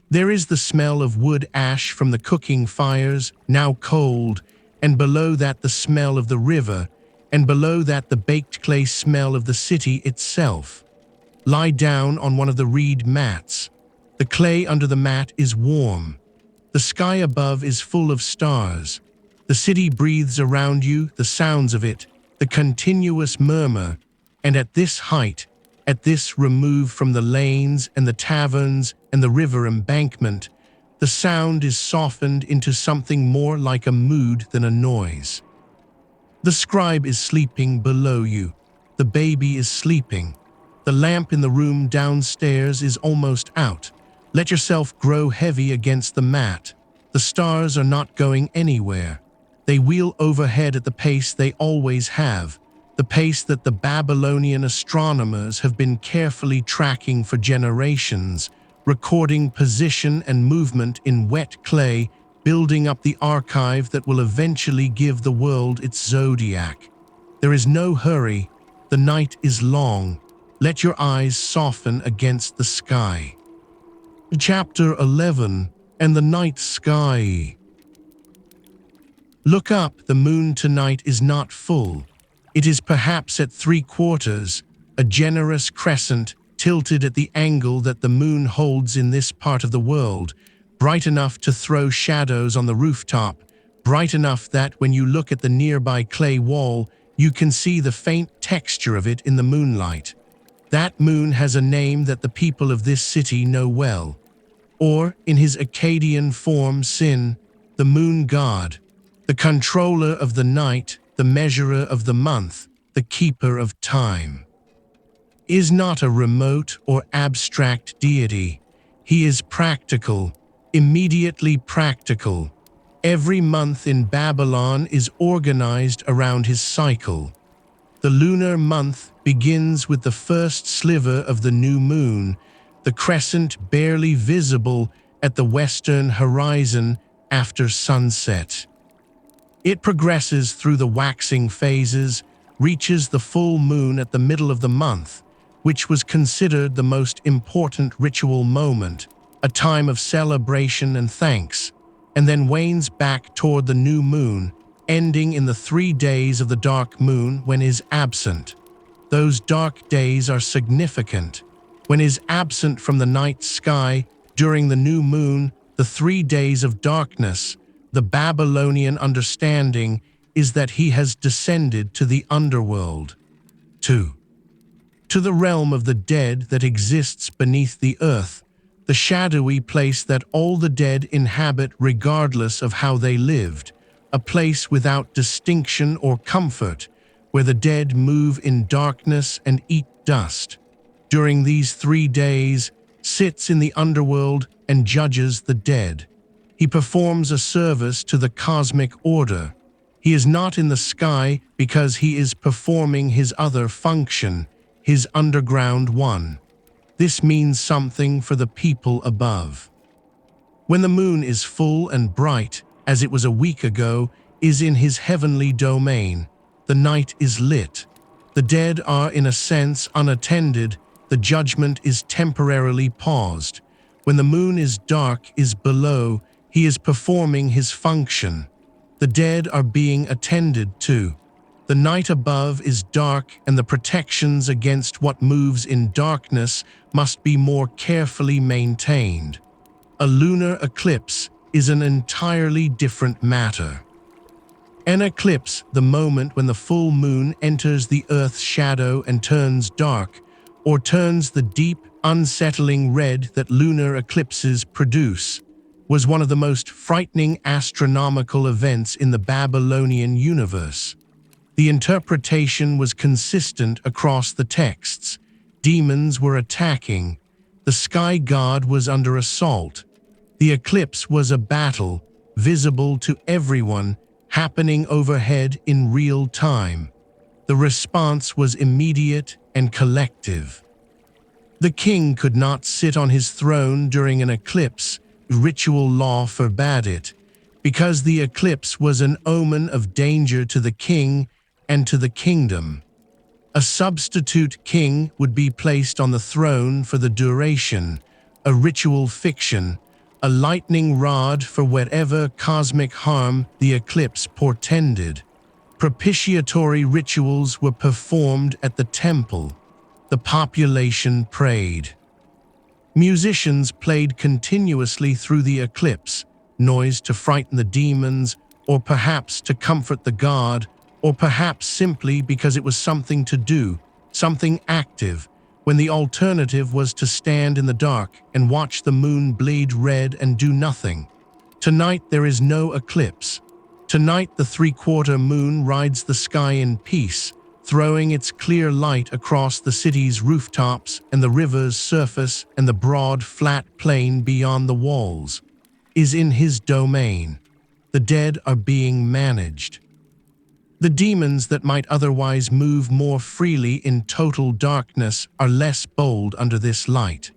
There is the smell of wood ash from the cooking fires, now cold, and below that the smell of the river, and below that the baked clay smell of the city itself. Lie down on one of the reed mats. The clay under the mat is warm. The sky above is full of stars. The city breathes around you, the sounds of it, the continuous murmur, and at this height, at this remove from the lanes and the taverns and the river embankment, the sound is softened into something more like a mood than a noise. The scribe is sleeping below you. The baby is sleeping. The lamp in the room downstairs is almost out. Let yourself grow heavy against the mat. The stars are not going anywhere. They wheel overhead at the pace they always have, the pace that the Babylonian astronomers have been carefully tracking for generations, recording position and movement in wet clay, building up the archive that will eventually give the world its zodiac. There is no hurry. The night is long. Let your eyes soften against the sky. Chapter 11. And the Night Sky. Look up, the moon tonight is not full. It is perhaps at 3/4, a generous crescent tilted at the angle that the moon holds in this part of the world, bright enough to throw shadows on the rooftop, bright enough that when you look at the nearby clay wall, you can see the faint texture of it in the moonlight. That moon has a name that the people of this city know well. Or, in his Akkadian form, Sin, the moon god, the controller of the night, the measurer of the month, the keeper of time. Is not a remote or abstract deity. He is practical, immediately practical. Every month in Babylon is organized around his cycle. The lunar month begins with the first sliver of the new moon, the crescent barely visible at the western horizon after sunset. It progresses through the waxing phases, reaches the full moon at the middle of the month, which was considered the most important ritual moment, a time of celebration and thanks, and then wanes back toward the new moon, ending in the 3 days of the dark moon when is absent. Those dark days are significant. When is absent from the night sky during the new moon, the 3 days of darkness, the Babylonian understanding is that he has descended to the underworld. 2. To the realm of the dead that exists beneath the earth, the shadowy place that all the dead inhabit regardless of how they lived, a place without distinction or comfort, where the dead move in darkness and eat dust. During these 3 days, sits in the underworld and judges the dead. He performs a service to the cosmic order. He is not in the sky because he is performing his other function, his underground one. This means something for the people above. When the moon is full and bright, as it was a week ago, is in his heavenly domain. The night is lit. The dead are in a sense unattended. The judgment is temporarily paused. When the moon is dark is below, he is performing his function. The dead are being attended to. The night above is dark, and the protections against what moves in darkness must be more carefully maintained. A lunar eclipse is an entirely different matter. An eclipse, the moment when the full moon enters the Earth's shadow and turns dark, or turns the deep, unsettling red that lunar eclipses produce, was one of the most frightening astronomical events in the Babylonian universe. The interpretation was consistent across the texts. Demons were attacking. The sky god was under assault. The eclipse was a battle, visible to everyone, happening overhead in real time. The response was immediate and collective. The king could not sit on his throne during an eclipse. Ritual law forbade it, because the eclipse was an omen of danger to the king and to the kingdom. A substitute king would be placed on the throne for the duration, a ritual fiction, a lightning rod for whatever cosmic harm the eclipse portended. Propitiatory rituals were performed at the temple. The population prayed. Musicians played continuously through the eclipse, noise to frighten the demons, or perhaps to comfort the god, or perhaps simply because it was something to do, something active, when the alternative was to stand in the dark and watch the moon bleed red and do nothing. Tonight there is no eclipse. Tonight the 3/4 moon rides the sky in peace, throwing its clear light across the city's rooftops and the river's surface, and the broad, flat plain beyond the walls is in his domain. The dead are being managed. The demons that might otherwise move more freely in total darkness are less bold under this light.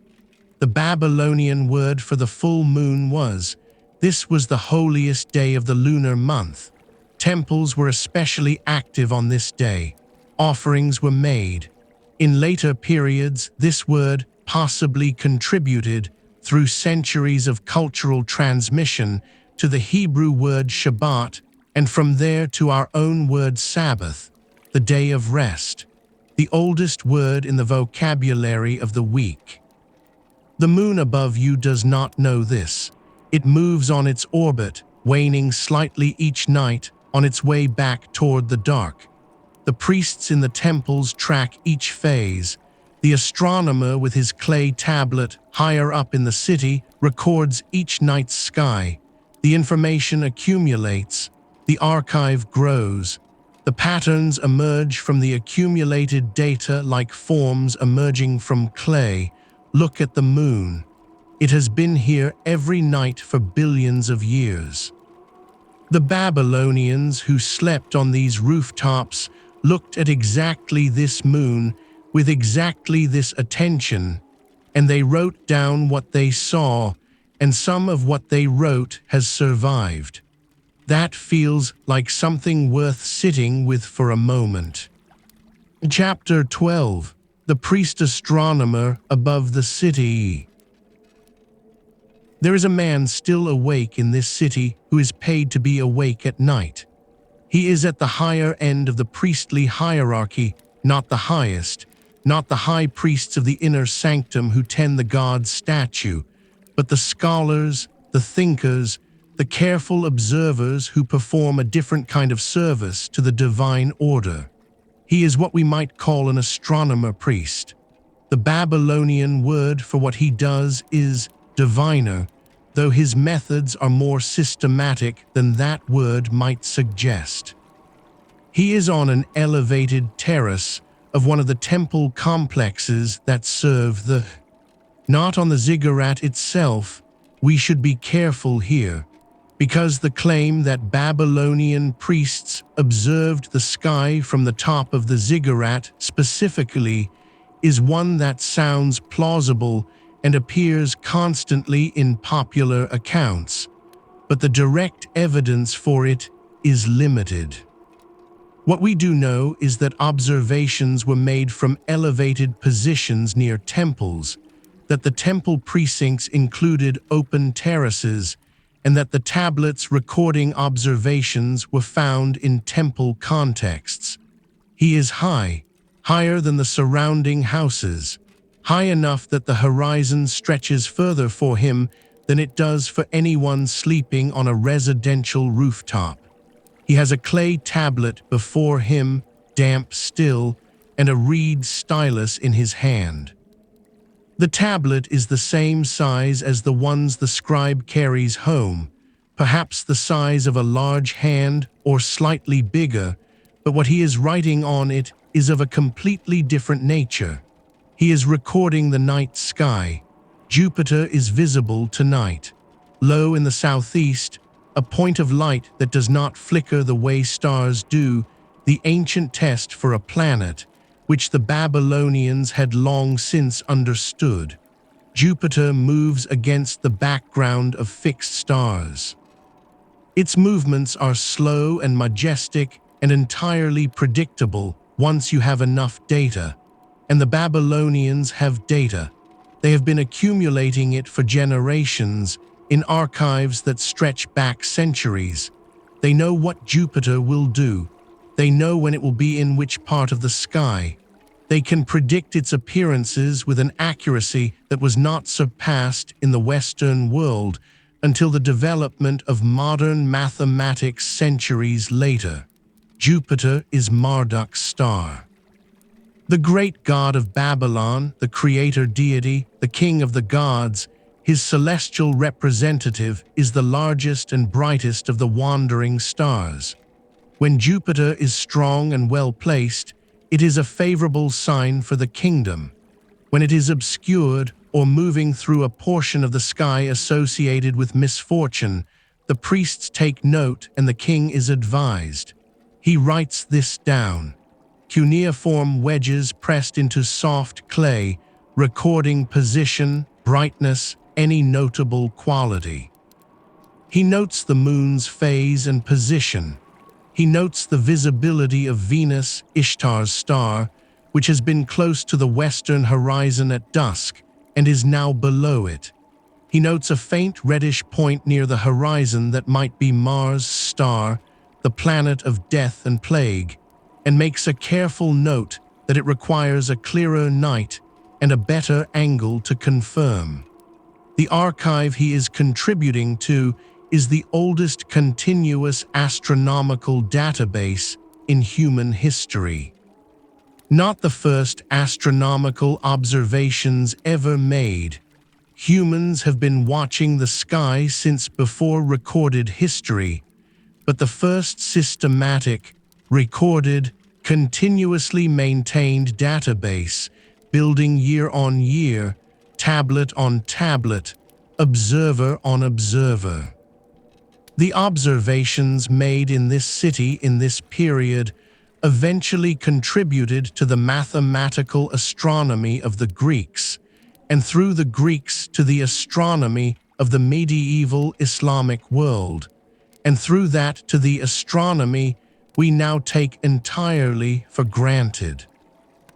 The Babylonian word for the full moon was, this was the holiest day of the lunar month. Temples were especially active on this day. Offerings were made. In later periods, this word possibly contributed, through centuries of cultural transmission, to the Hebrew word Shabbat, and from there to our own word Sabbath, the day of rest, the oldest word in the vocabulary of the week. The moon above you does not know this. It moves on its orbit, waning slightly each night, on its way back toward the dark. The priests in the temples track each phase. The astronomer with his clay tablet higher up in the city records each night's sky. The information accumulates. The archive grows. The patterns emerge from the accumulated data like forms emerging from clay. Look at the moon. It has been here every night for billions of years. The Babylonians who slept on these rooftops looked at exactly this moon with exactly this attention, and they wrote down what they saw, and some of what they wrote has survived. That feels like something worth sitting with for a moment. Chapter 12. The priest-astronomer above the city. There is a man still awake in this city who is paid to be awake at night. He is at the higher end of the priestly hierarchy, not the highest, not the high priests of the inner sanctum who tend the god's statue, but the scholars, the thinkers, the careful observers who perform a different kind of service to the divine order. He is what we might call an astronomer priest. The Babylonian word for what he does is diviner, though his methods are more systematic than that word might suggest. He is on an elevated terrace of one of the temple complexes that serve the... Not on the ziggurat itself. We should be careful here, because the claim that Babylonian priests observed the sky from the top of the ziggurat specifically is one that sounds plausible and appears constantly in popular accounts, but the direct evidence for it is limited. What we do know is that observations were made from elevated positions near temples, that the temple precincts included open terraces, and that the tablets recording observations were found in temple contexts. He is high, higher than the surrounding houses, high enough that the horizon stretches further for him than it does for anyone sleeping on a residential rooftop. He has a clay tablet before him, damp still, and a reed stylus in his hand. The tablet is the same size as the ones the scribe carries home, perhaps the size of a large hand or slightly bigger, but what he is writing on it is of a completely different nature. He is recording the night sky. Jupiter is visible tonight. Low in the southeast, a point of light that does not flicker the way stars do, the ancient test for a planet, which the Babylonians had long since understood. Jupiter moves against the background of fixed stars. Its movements are slow and majestic and entirely predictable once you have enough data. And the Babylonians have data. They have been accumulating it for generations in archives that stretch back centuries. They know what Jupiter will do. They know when it will be in which part of the sky. They can predict its appearances with an accuracy that was not surpassed in the Western world until the development of modern mathematics centuries later. Jupiter is Marduk's star. The great god of Babylon, the creator deity, the king of the gods, his celestial representative is the largest and brightest of the wandering stars. When Jupiter is strong and well placed, it is a favorable sign for the kingdom. When it is obscured or moving through a portion of the sky associated with misfortune, the priests take note and the king is advised. He writes this down. Cuneiform wedges pressed into soft clay, recording position, brightness, any notable quality. He notes the moon's phase and position. He notes the visibility of Venus, Ishtar's star, which has been close to the western horizon at dusk and is now below it. He notes a faint reddish point near the horizon that might be Mars' star, the planet of death and plague, and makes a careful note that it requires a clearer night and a better angle to confirm. The archive he is contributing to is the oldest continuous astronomical database in human history. Not the first astronomical observations ever made. Humans have been watching the sky since before recorded history, but the first systematic, recorded, continuously maintained database, building year on year, tablet on tablet, observer on observer. The observations made in this city in this period eventually contributed to the mathematical astronomy of the Greeks, and through the Greeks to the astronomy of the medieval Islamic world, and through that to the astronomy we now take entirely for granted.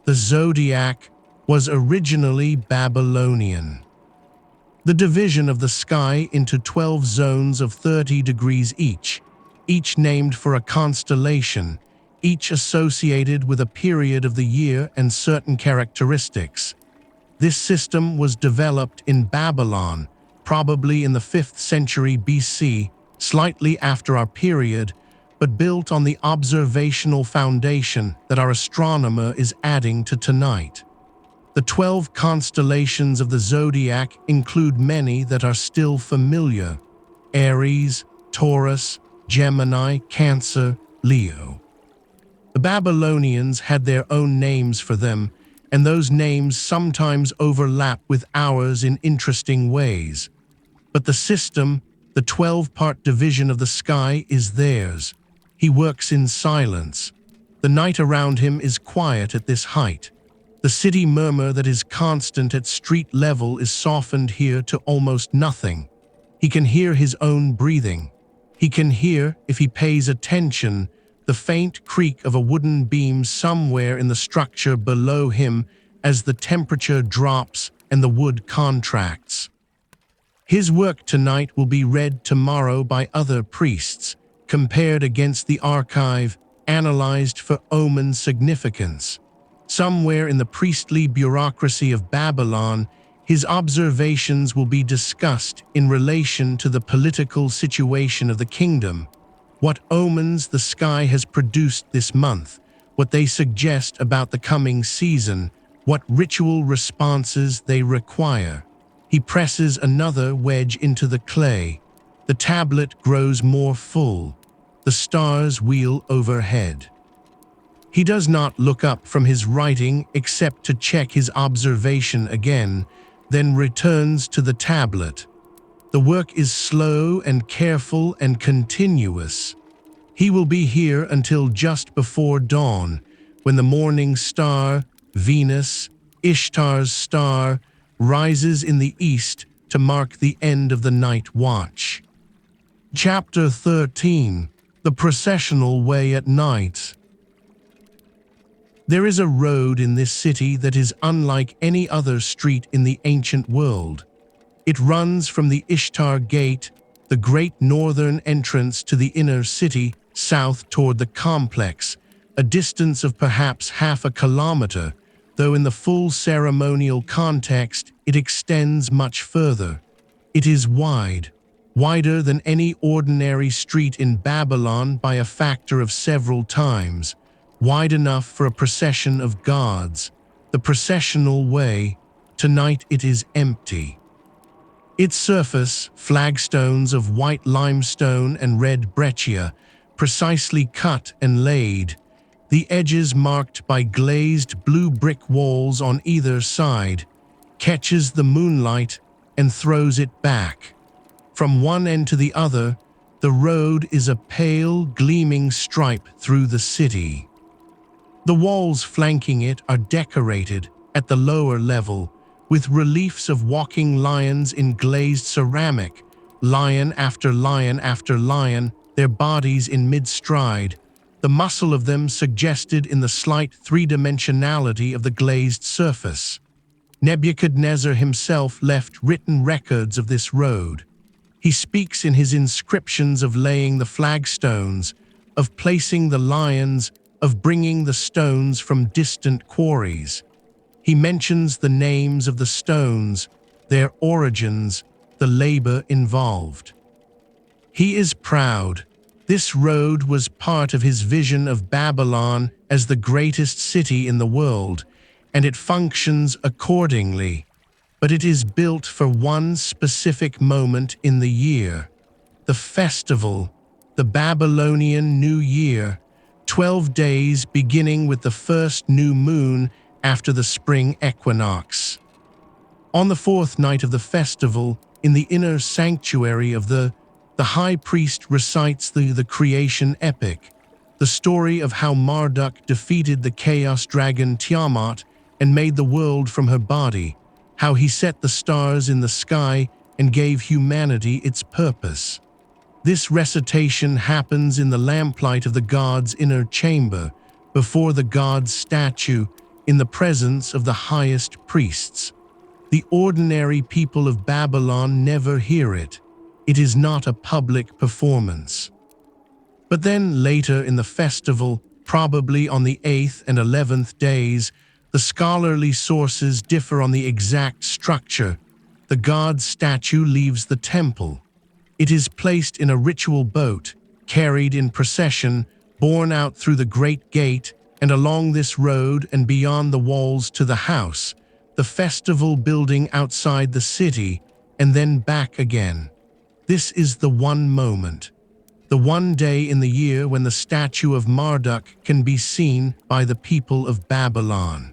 The zodiac was originally Babylonian. The division of the sky into 12 zones of 30 degrees each named for a constellation, each associated with a period of the year and certain characteristics. This system was developed in Babylon, probably in the 5th century BC, slightly after our period, but built on the observational foundation that our astronomer is adding to tonight. The 12 constellations of the zodiac include many that are still familiar: Aries, Taurus, Gemini, Cancer, Leo. The Babylonians had their own names for them, and those names sometimes overlap with ours in interesting ways. But the system, the 12-part division of the sky, is theirs. He works in silence. The night around him is quiet at this height. The city murmur that is constant at street level is softened here to almost nothing. He can hear his own breathing. He can hear, if he pays attention, the faint creak of a wooden beam somewhere in the structure below him as the temperature drops and the wood contracts. His work tonight will be read tomorrow by other priests, compared against the archive, analyzed for omen significance. Somewhere in the priestly bureaucracy of Babylon, his observations will be discussed in relation to the political situation of the kingdom, what omens the sky has produced this month, what they suggest about the coming season, what ritual responses they require. He presses another wedge into the clay. The tablet grows more full. The stars wheel overhead. He does not look up from his writing except to check his observation again, then returns to the tablet. The work is slow and careful and continuous. He will be here until just before dawn, when the morning star, Venus, Ishtar's star, rises in the east to mark the end of the night watch. Chapter 13: The Processional Way at Night. There is a road in this city that is unlike any other street in the ancient world. It runs from the Ishtar Gate, the great northern entrance to the inner city, south toward the complex, a distance of perhaps half a kilometer, though in the full ceremonial context it extends much further. It is wide, wider than any ordinary street in Babylon by a factor of several times, wide enough for a procession of gods. The processional way, tonight it is empty. Its surface, flagstones of white limestone and red breccia, precisely cut and laid, the edges marked by glazed blue brick walls on either side, catches the moonlight and throws it back. From one end to the other, the road is a pale, gleaming stripe through the city. The walls flanking it are decorated, at the lower level, with reliefs of walking lions in glazed ceramic, lion after lion after lion, their bodies in mid-stride, the muscle of them suggested in the slight three-dimensionality of the glazed surface. Nebuchadnezzar himself left written records of this road. He speaks in his inscriptions of laying the flagstones, of placing the lions, of bringing the stones from distant quarries. He mentions the names of the stones, their origins, the labor involved. He is proud. This road was part of his vision of Babylon as the greatest city in the world, and it functions accordingly. But it is built for one specific moment in the year: the festival, the Babylonian New Year, 12 days beginning with the first new moon after the spring equinox. On the fourth night of the festival, in the inner sanctuary of the high priest recites the creation epic, the story of how Marduk defeated the chaos dragon Tiamat and made the world from her body, how he set the stars in the sky and gave humanity its purpose. This recitation happens in the lamplight of the god's inner chamber, before the god's statue, in the presence of the highest priests. The ordinary people of Babylon never hear it. It is not a public performance. But then later in the festival, probably on the 8th and 11th days, the scholarly sources differ on the exact structure. The god's statue leaves the temple. It is placed in a ritual boat. carried in procession, borne out through the great gate and along this road and beyond the walls to the house, the festival building outside the city, and then back again. This is the one moment, the one day in the year when the statue of Marduk can be seen by the people of Babylon.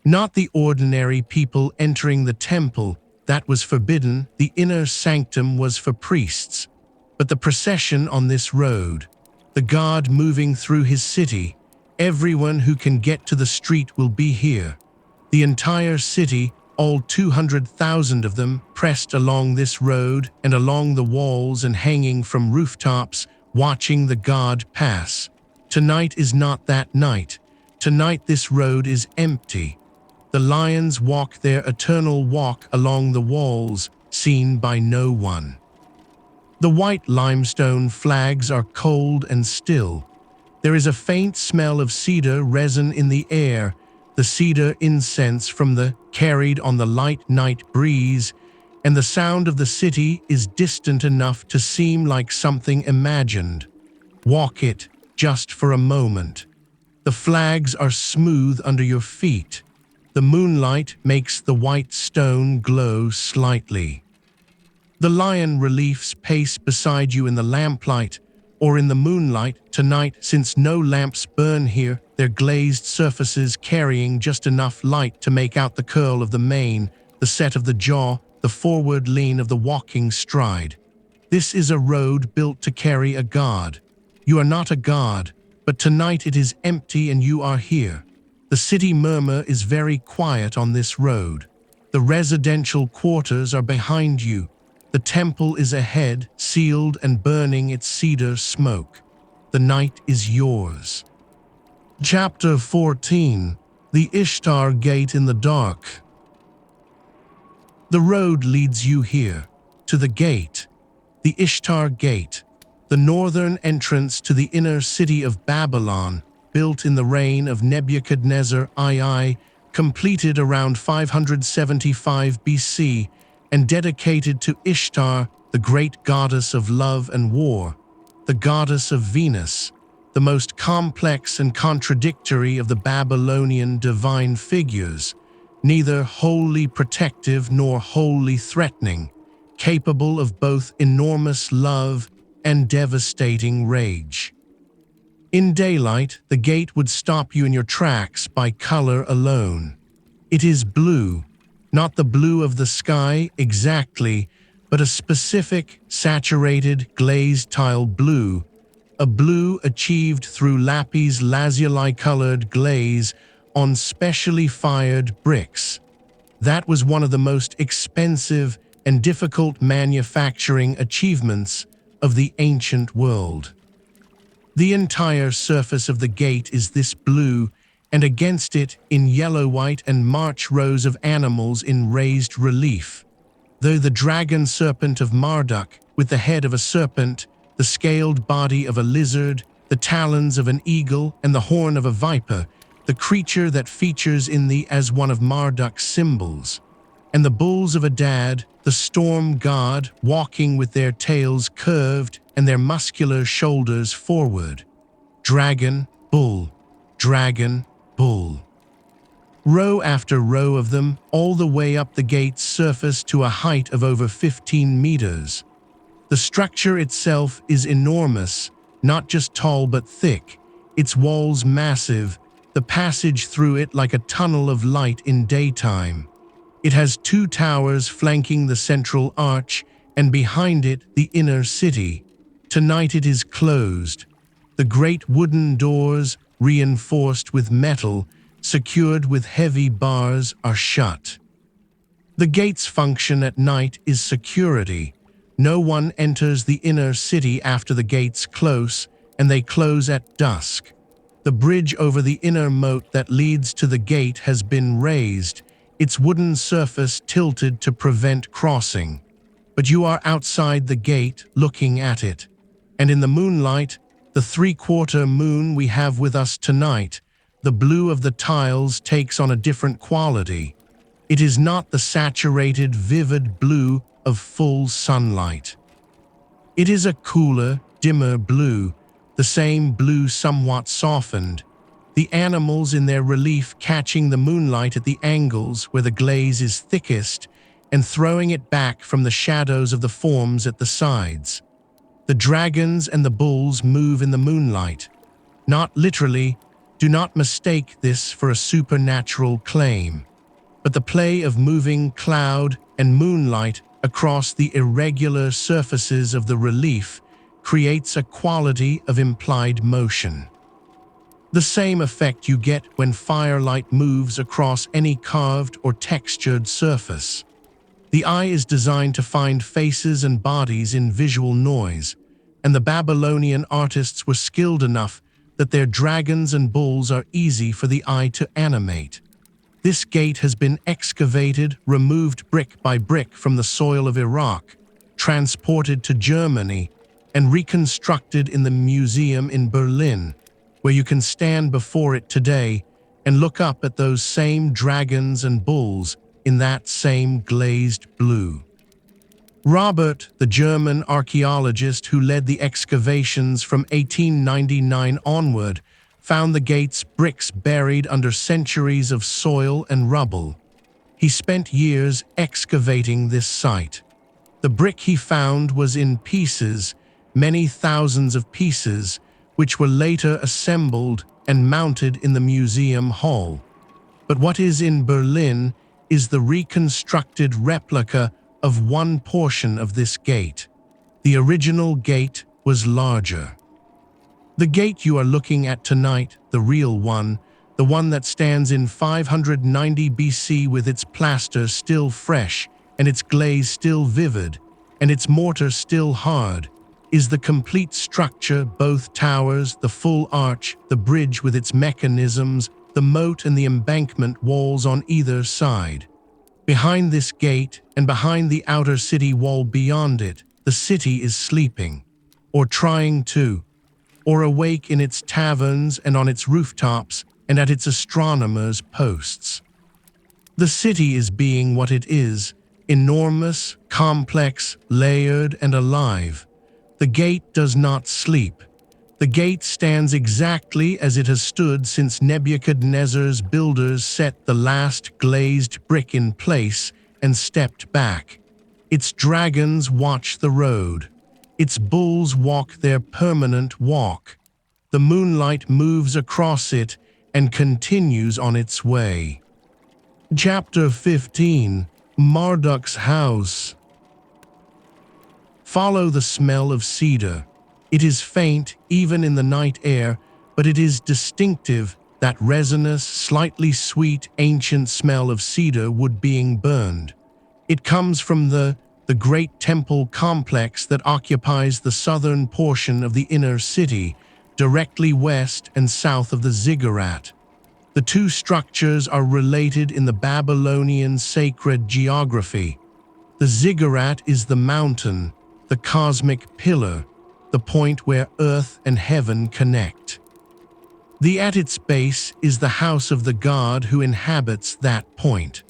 Not the ordinary people entering the temple, that was forbidden, the inner sanctum was for priests, but the procession on this road, the God moving through his city, everyone who can get to the street will be here. The entire city, all 200,000 of them, pressed along this road and along the walls and hanging from rooftops, watching the God pass. Tonight is not that night. Tonight this road is empty. The lions walk their eternal walk along the walls, seen by no one. The white limestone flags are cold and still. There is a faint smell of cedar resin in the air, the cedar incense from the carried on the light night breeze, and the sound of the city is distant enough to seem like something imagined. Walk it, just for a moment. The flags are smooth under your feet. The moonlight makes the white stone glow slightly. The lion reliefs pace beside you in the lamplight, or in the moonlight tonight, since no lamps burn here, their glazed surfaces carrying just enough light to make out the curl of the mane, the set of the jaw, the forward lean of the walking stride. This is a road built to carry a god. You are not a god, but tonight it is empty and you are here. The city murmur is very quiet on this road. The residential quarters are behind you. The temple is ahead, sealed and burning its cedar smoke. The night is yours. Chapter 14. The Ishtar Gate in the Dark. The road leads you here, to the gate, the Ishtar Gate, the northern entrance to the inner city of Babylon, built in the reign of Nebuchadnezzar II, completed around 575 BC, and dedicated to Ishtar, the great goddess of love and war, the goddess of Venus, the most complex and contradictory of the Babylonian divine figures, neither wholly protective nor wholly threatening, capable of both enormous love and devastating rage. In daylight, the gate would stop you in your tracks by color alone. It is blue, not the blue of the sky exactly, but a specific, saturated, glazed tile blue, a blue achieved through lapis lazuli-colored glaze on specially fired bricks. That was one of the most expensive and difficult manufacturing achievements of the ancient world. The entire surface of the gate is this blue, and against it, in yellow-white and march rows of animals in raised relief. Though the dragon serpent of Marduk, with the head of a serpent, the scaled body of a lizard, the talons of an eagle, and the horn of a viper, the creature that features in the as one of Marduk's symbols, and the bulls of Adad, the storm god, walking with their tails curved and their muscular shoulders forward. Dragon, bull, dragon, bull. Row after row of them, all the way up the gate's surface to a height of over 15 meters. The structure itself is enormous, not just tall but thick, its walls massive, the passage through it like a tunnel of light in daytime. It has 2 towers flanking the central arch, and behind it the inner city. Tonight it is closed. The great wooden doors, reinforced with metal, secured with heavy bars, are shut. The gate's function at night is security. No one enters the inner city after the gates close, and they close at dusk. The bridge over the inner moat that leads to the gate has been raised, its wooden surface tilted to prevent crossing. But you are outside the gate, looking at it. And in the moonlight, the 3/4 moon we have with us tonight, the blue of the tiles takes on a different quality. It is not the saturated, vivid blue of full sunlight. It is a cooler, dimmer blue, the same blue somewhat softened, the animals in their relief catching the moonlight at the angles where the glaze is thickest and throwing it back from the shadows of the forms at the sides. The dragons and the bulls move in the moonlight. Not literally, do not mistake this for a supernatural claim, but the play of moving cloud and moonlight across the irregular surfaces of the relief creates a quality of implied motion. The same effect you get when firelight moves across any carved or textured surface. The eye is designed to find faces and bodies in visual noise, and the Babylonian artists were skilled enough that their dragons and bulls are easy for the eye to animate. This gate has been excavated, removed brick by brick from the soil of Iraq, transported to Germany, and reconstructed in the museum in Berlin, where you can stand before it today and look up at those same dragons and bulls in that same glazed blue. Robert, the German archaeologist who led the excavations from 1899 onward, found the gate's bricks buried under centuries of soil and rubble. He spent years excavating this site. The brick he found was in pieces, many thousands of pieces, which were later assembled and mounted in the museum hall. But what is in Berlin is the reconstructed replica of one portion of this gate. The original gate was larger. The gate you are looking at tonight, the real one, the one that stands in 590 BC with its plaster still fresh and its glaze still vivid and its mortar still hard, is the complete structure, both towers, the full arch, the bridge with its mechanisms, the moat and the embankment walls on either side. Behind this gate and behind the outer city wall beyond it, the city is sleeping, or trying to, or awake in its taverns and on its rooftops and at its astronomers' posts. The city is being what it is, enormous, complex, layered, and alive. The gate does not sleep. The gate stands exactly as it has stood since Nebuchadnezzar's builders set the last glazed brick in place and stepped back. Its dragons watch the road. Its bulls walk their permanent walk. The moonlight moves across it and continues on its way. Chapter 15: Marduk's House. Follow the smell of cedar. It is faint, even in the night air, but it is distinctive, that resinous, slightly sweet, ancient smell of cedar wood being burned. It comes from the great temple complex that occupies the southern portion of the inner city, directly west and south of the ziggurat. The two structures are related in the Babylonian sacred geography. The ziggurat is the mountain, the cosmic pillar, the point where earth and heaven connect. At its base is the house of the god who inhabits that point.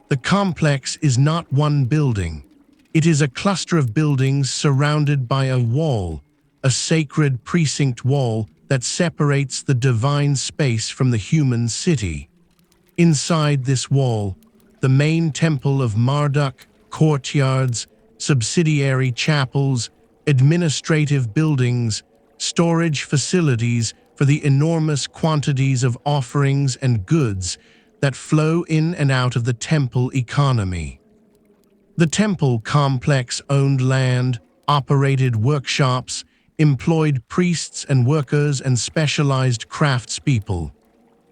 The complex is not one building. It is a cluster of buildings surrounded by a wall, a sacred precinct wall that separates the divine space from the human city. Inside this wall, the main temple of Marduk, courtyards, subsidiary chapels, administrative buildings, storage facilities for the enormous quantities of offerings and goods that flow in and out of the temple economy. The temple complex owned land, operated workshops, employed priests and workers and specialized craftspeople.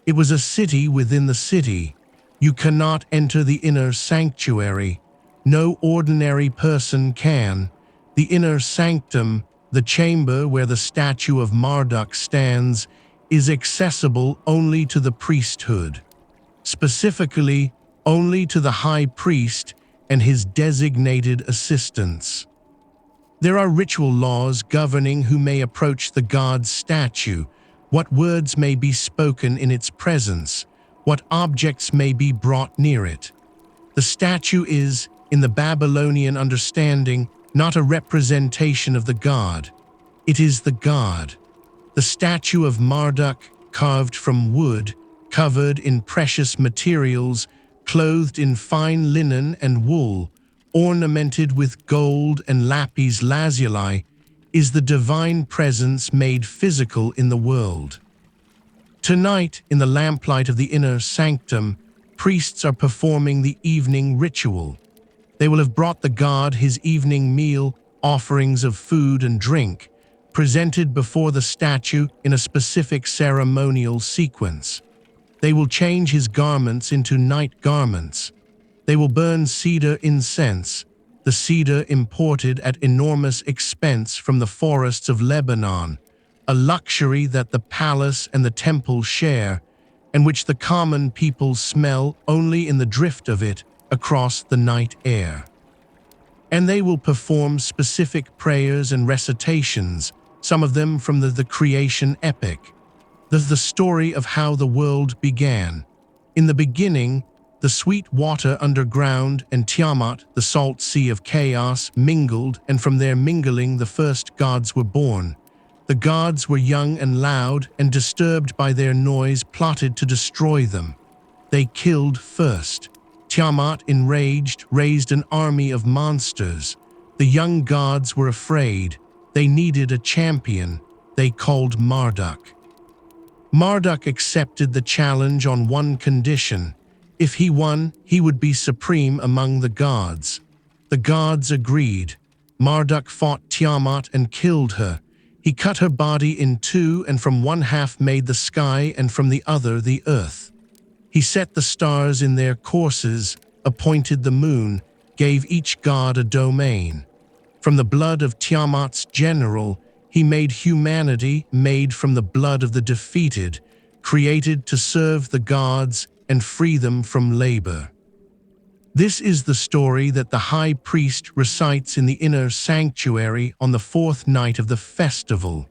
It was a city within the city. You cannot enter the inner sanctuary. No ordinary person can. The inner sanctum, the chamber where the statue of Marduk stands, is accessible only to the priesthood. Specifically, only to the high priest and his designated assistants. There are ritual laws governing who may approach the god's statue, what words may be spoken in its presence, what objects may be brought near it. The statue is, in the Babylonian understanding, not a representation of the god. It is the god. The statue of Marduk, carved from wood, covered in precious materials, clothed in fine linen and wool, ornamented with gold and lapis lazuli, is the divine presence made physical in the world. Tonight, in the lamplight of the inner sanctum, priests are performing the evening ritual. They will have brought the god his evening meal, offerings of food and drink, presented before the statue in a specific ceremonial sequence. They will change his garments into night garments. They will burn cedar incense, the cedar imported at enormous expense from the forests of Lebanon, a luxury that the palace and the temple share, and which the common people smell only in the drift of it across the night air. And they will perform specific prayers and recitations, some of them from the creation epic, the story of how the world began. In the beginning, the sweet water underground and Tiamat, the salt sea of chaos, mingled, and from their mingling the first gods were born. The gods were young and loud, and disturbed by their noise plotted to destroy them. They killed first. Tiamat, enraged, raised an army of monsters. The young gods were afraid. They needed a champion. They called Marduk. Marduk accepted the challenge on one condition. If he won, he would be supreme among the gods. The gods agreed. Marduk fought Tiamat and killed her. He cut her body in two, and from one half made the sky and from the other the earth. He set the stars in their courses, appointed the moon, gave each god a domain. From the blood of Tiamat's general, he made humanity, made from the blood of the defeated, created to serve the gods and free them from labor. This is the story that the high priest recites in the inner sanctuary on the fourth night of the festival.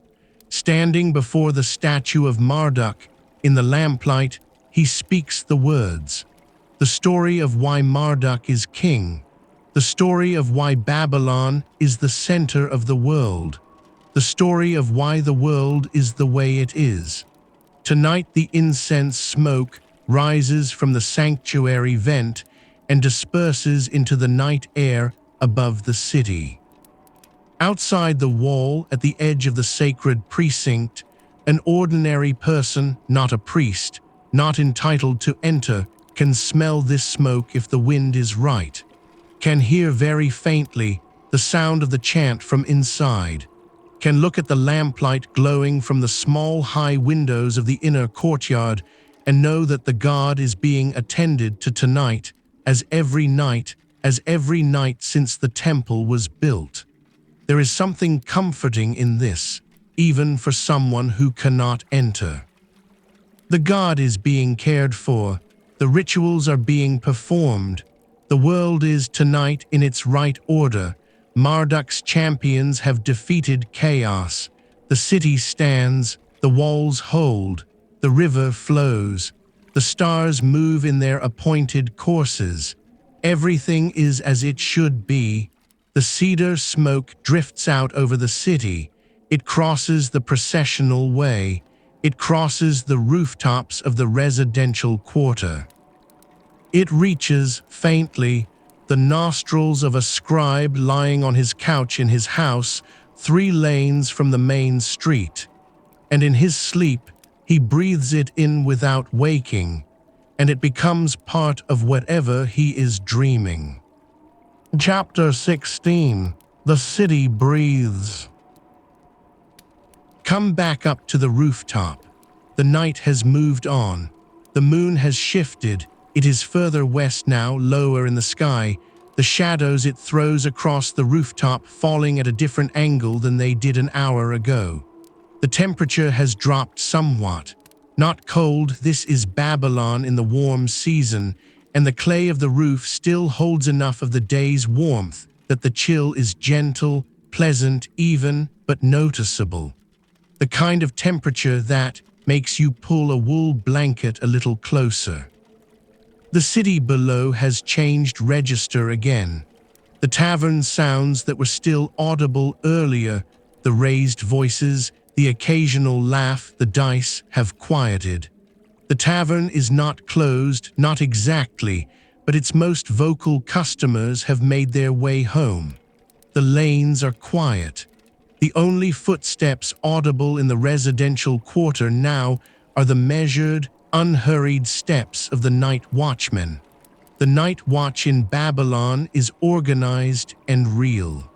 Standing before the statue of Marduk in the lamplight, he speaks the words. The story of why Marduk is king. The story of why Babylon is the center of the world. The story of why the world is the way it is. Tonight the incense smoke rises from the sanctuary vent and disperses into the night air above the city. Outside the wall, at the edge of the sacred precinct, an ordinary person, not a priest, not entitled to enter, can smell this smoke if the wind is right, can hear very faintly the sound of the chant from inside, can look at the lamplight glowing from the small high windows of the inner courtyard and know that the god is being attended to tonight, as every night since the temple was built. There is something comforting in this, even for someone who cannot enter. The god is being cared for, the rituals are being performed, the world is tonight in its right order. Marduk's champions have defeated chaos. The city stands, the walls hold, the river flows, the stars move in their appointed courses. Everything is as it should be. The cedar smoke drifts out over the city. It crosses the processional way. It crosses the rooftops of the residential quarter. It reaches, faintly, the nostrils of a scribe lying on his couch in his house, 3 lanes from the main street. And in his sleep, he breathes it in without waking, and it becomes part of whatever he is dreaming. Chapter 16. The City Breathes. Come back up to the rooftop. The night has moved on. The moon has shifted. It is further west now, lower in the sky. The shadows it throws across the rooftop falling at a different angle than they did an hour ago. The temperature has dropped somewhat. Not cold, this is Babylon in the warm season, and the clay of the roof still holds enough of the day's warmth that the chill is gentle, pleasant, even, but noticeable. The kind of temperature that makes you pull a wool blanket a little closer. The city below has changed register again. The tavern sounds that were still audible earlier the raised voices, the occasional laugh, the dice have quieted. The tavern is not closed, not exactly, but its most vocal customers have made their way home. The lanes are quiet. The only footsteps audible in the residential quarter now are the measured, unhurried steps of the night watchmen. The night watch in Babylon is organized and real.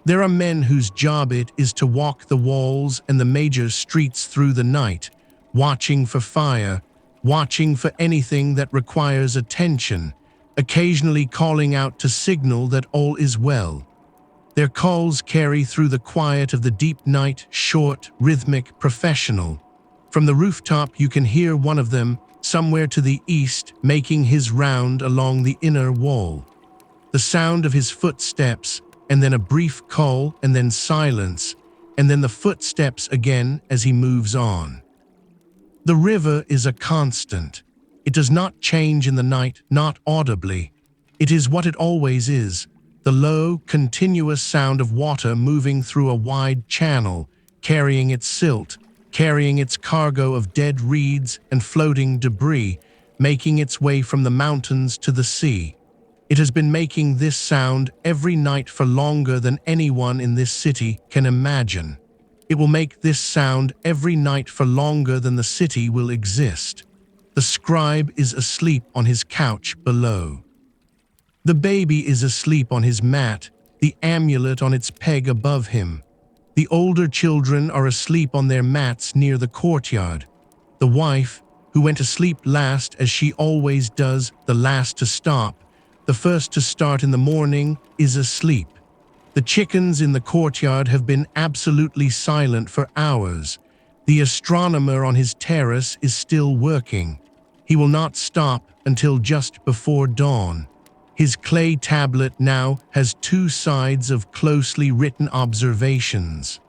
There are men whose job it is to walk the walls and the major streets through the night, watching for fire, watching for anything that requires attention, occasionally calling out to signal that all is well. Their calls carry through the quiet of the deep night, short, rhythmic, professional. From the rooftop you can hear one of them, somewhere to the east, making his round along the inner wall. The sound of his footsteps, and then a brief call, and then silence, and then the footsteps again as he moves on. The river is a constant. It does not change in the night, not audibly. It is what it always is, the low, continuous sound of water moving through a wide channel, carrying its silt, carrying its cargo of dead reeds and floating debris, making its way from the mountains to the sea. It has been making this sound every night for longer than anyone in this city can imagine. It will make this sound every night for longer than the city will exist. The scribe is asleep on his couch below. The baby is asleep on his mat, the amulet on its peg above him. The older children are asleep on their mats near the courtyard. The wife, who went to sleep last as she always does, the last to stop, the first to start in the morning, is asleep. The chickens in the courtyard have been absolutely silent for hours. The astronomer on his terrace is still working. He will not stop until just before dawn. His clay tablet now has 2 sides of closely written observations.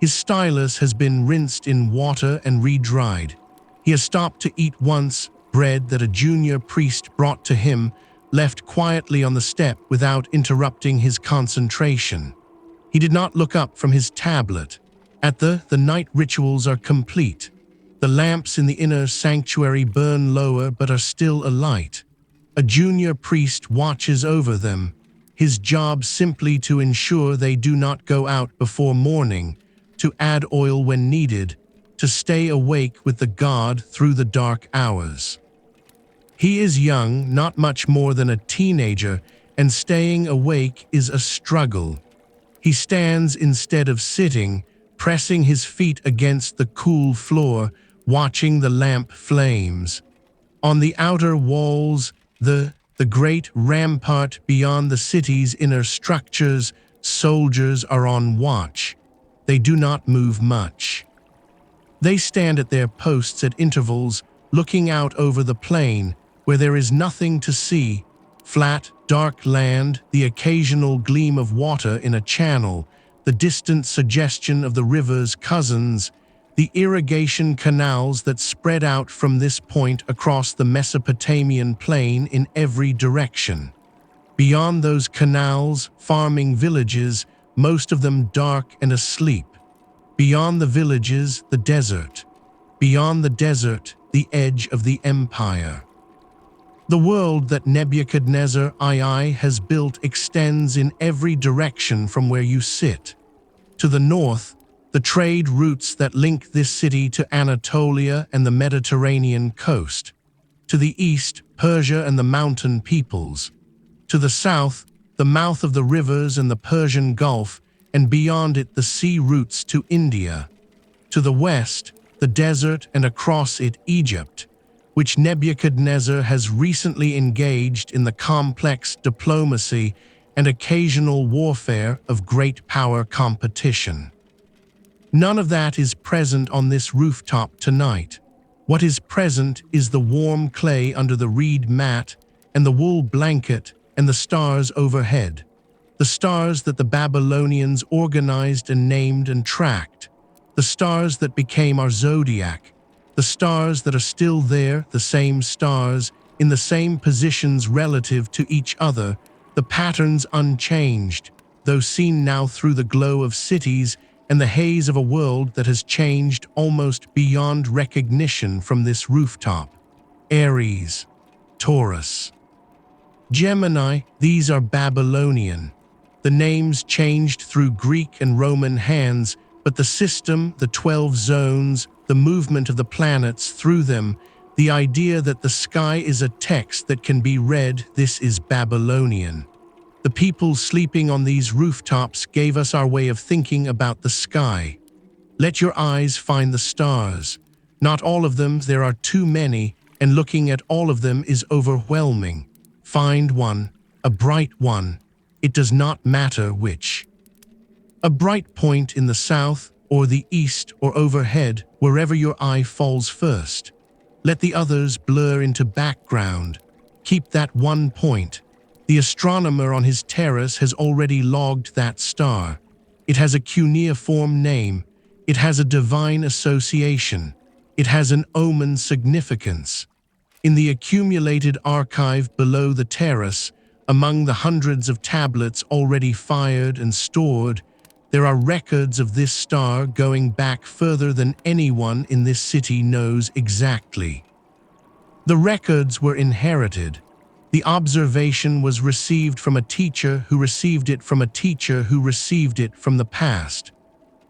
His stylus has been rinsed in water and re-dried. He has stopped to eat once, bread that a junior priest brought to him, left quietly on the step without interrupting his concentration. He did not look up from his tablet. The night rituals are complete. The lamps in the inner sanctuary burn lower but are still alight. A junior priest watches over them, his job simply to ensure they do not go out before morning, to add oil when needed, to stay awake with the god through the dark hours. He is young, not much more than a teenager, and staying awake is a struggle. He stands instead of sitting, pressing his feet against the cool floor, watching the lamp flames. On the outer walls, the great rampart beyond the city's inner structures, soldiers are on watch. They do not move much. They stand at their posts at intervals, looking out over the plain, where there is nothing to see, flat, dark land, the occasional gleam of water in a channel, the distant suggestion of the river's cousins, the irrigation canals that spread out from this point across the Mesopotamian plain in every direction. Beyond those canals, farming villages, most of them dark and asleep. Beyond the villages, the desert. Beyond the desert, the edge of the empire. The world that Nebuchadnezzar II has built extends in every direction from where you sit. To the north, the trade routes that link this city to Anatolia and the Mediterranean coast. To the east, Persia and the mountain peoples. To the south, the mouth of the rivers and the Persian Gulf, and beyond it the sea routes to India. To the west, the desert, and across it Egypt, which Nebuchadnezzar has recently engaged in the complex diplomacy and occasional warfare of great power competition. None of that is present on this rooftop tonight. What is present is the warm clay under the reed mat and the wool blanket and the stars overhead. The stars that the Babylonians organized and named and tracked. The stars that became our zodiac. The stars that are still there, the same stars, in the same positions relative to each other, the patterns unchanged, though seen now through the glow of cities and the haze of a world that has changed almost beyond recognition from this rooftop. Aries, Taurus, Gemini, these are Babylonian. The names changed through Greek and Roman hands, but the system, the 12 zones, the movement of the planets through them, the idea that the sky is a text that can be read, this is Babylonian. The people sleeping on these rooftops gave us our way of thinking about the sky. Let your eyes find the stars. Not all of them, there are too many, and looking at all of them is overwhelming. Find one, a bright one. It does not matter which. A bright point in the south, or the east, or overhead, wherever your eye falls first. Let the others blur into background. Keep that one point. The astronomer on his terrace has already logged that star. It has a cuneiform name. It has a divine association. It has an omen significance. In the accumulated archive below the terrace, among the hundreds of tablets already fired and stored, there are records of this star going back further than anyone in this city knows exactly. The records were inherited. The observation was received from a teacher who received it from a teacher who received it from the past.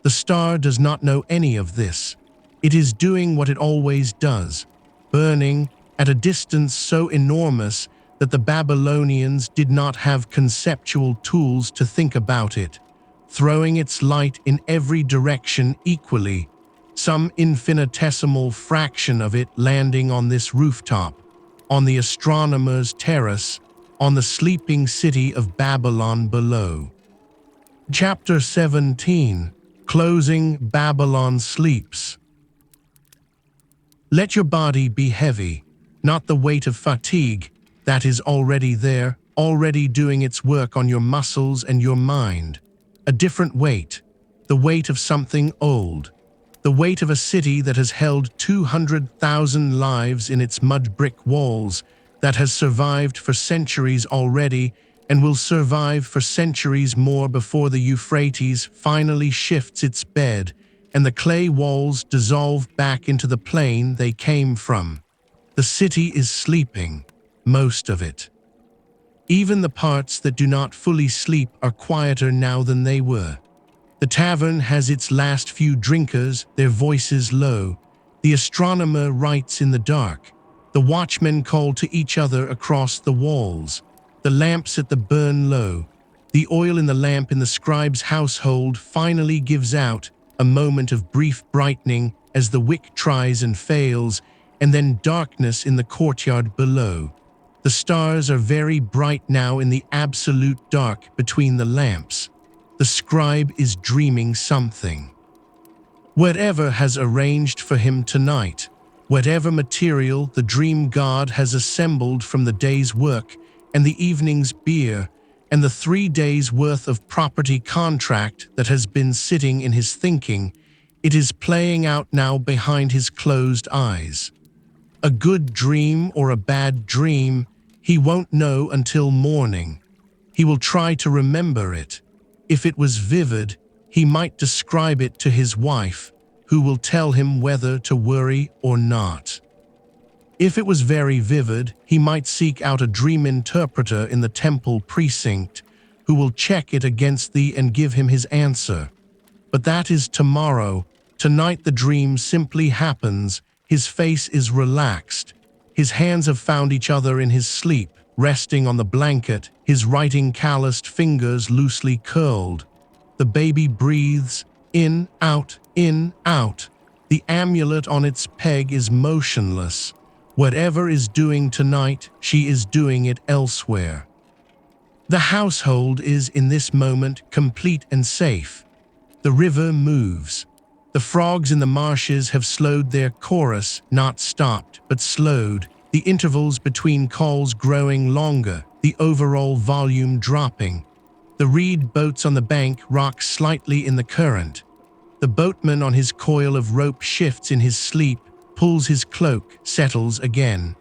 The star does not know any of this. It is doing what it always does, burning at a distance so enormous that the Babylonians did not have conceptual tools to think about it, throwing its light in every direction equally, some infinitesimal fraction of it landing on this rooftop, on the astronomer's terrace, on the sleeping city of Babylon below. Chapter 17, Closing Babylon Sleeps. Let your body be heavy, not the weight of fatigue that is already there, already doing its work on your muscles and your mind. A different weight, the weight of something old, the weight of a city that has held 200,000 lives in its mud brick walls, that has survived for centuries already and will survive for centuries more before the Euphrates finally shifts its bed and the clay walls dissolve back into the plain they came from. The city is sleeping, most of it. Even the parts that do not fully sleep are quieter now than they were. The tavern has its last few drinkers, their voices low. The astronomer writes in the dark. The watchmen call to each other across the walls. The lamps at the burn low. The oil in the lamp in the scribe's household finally gives out, a moment of brief brightening as the wick tries and fails, and then darkness in the courtyard below. The stars are very bright now in the absolute dark between the lamps. The scribe is dreaming something. Whatever has arranged for him tonight, whatever material the dream god has assembled from the day's work and the evening's beer and the 3 days' worth of property contract that has been sitting in his thinking, it is playing out now behind his closed eyes. A good dream or a bad dream, he won't know until morning. He will try to remember it. If it was vivid, he might describe it to his wife, who will tell him whether to worry or not. If it was very vivid, he might seek out a dream interpreter in the temple precinct, who will check it against thee and give him his answer. But that is tomorrow. Tonight the dream simply happens. His face is relaxed. His hands have found each other in his sleep, resting on the blanket, his writing calloused fingers loosely curled. The baby breathes, in, out, in, out. The amulet on its peg is motionless. Whatever is doing tonight, she is doing it elsewhere. The household is in this moment complete and safe. The river moves. The frogs in the marshes have slowed their chorus, not stopped, but slowed, the intervals between calls growing longer, the overall volume dropping. The reed boats on the bank rock slightly in the current. The boatman on his coil of rope shifts in his sleep, pulls his cloak, settles again.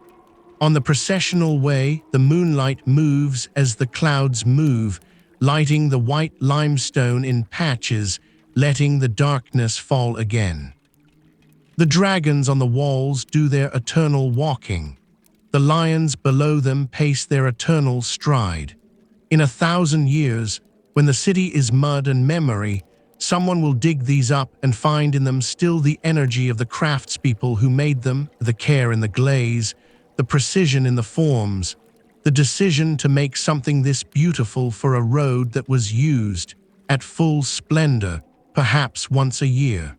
On the processional way, the moonlight moves as the clouds move, lighting the white limestone in patches, letting the darkness fall again. The dragons on the walls do their eternal walking. The lions below them pace their eternal stride. In 1,000 years, when the city is mud and memory, someone will dig these up and find in them still the energy of the craftspeople who made them, the care in the glaze, the precision in the forms, the decision to make something this beautiful for a road that was used, at full splendor, perhaps once a year.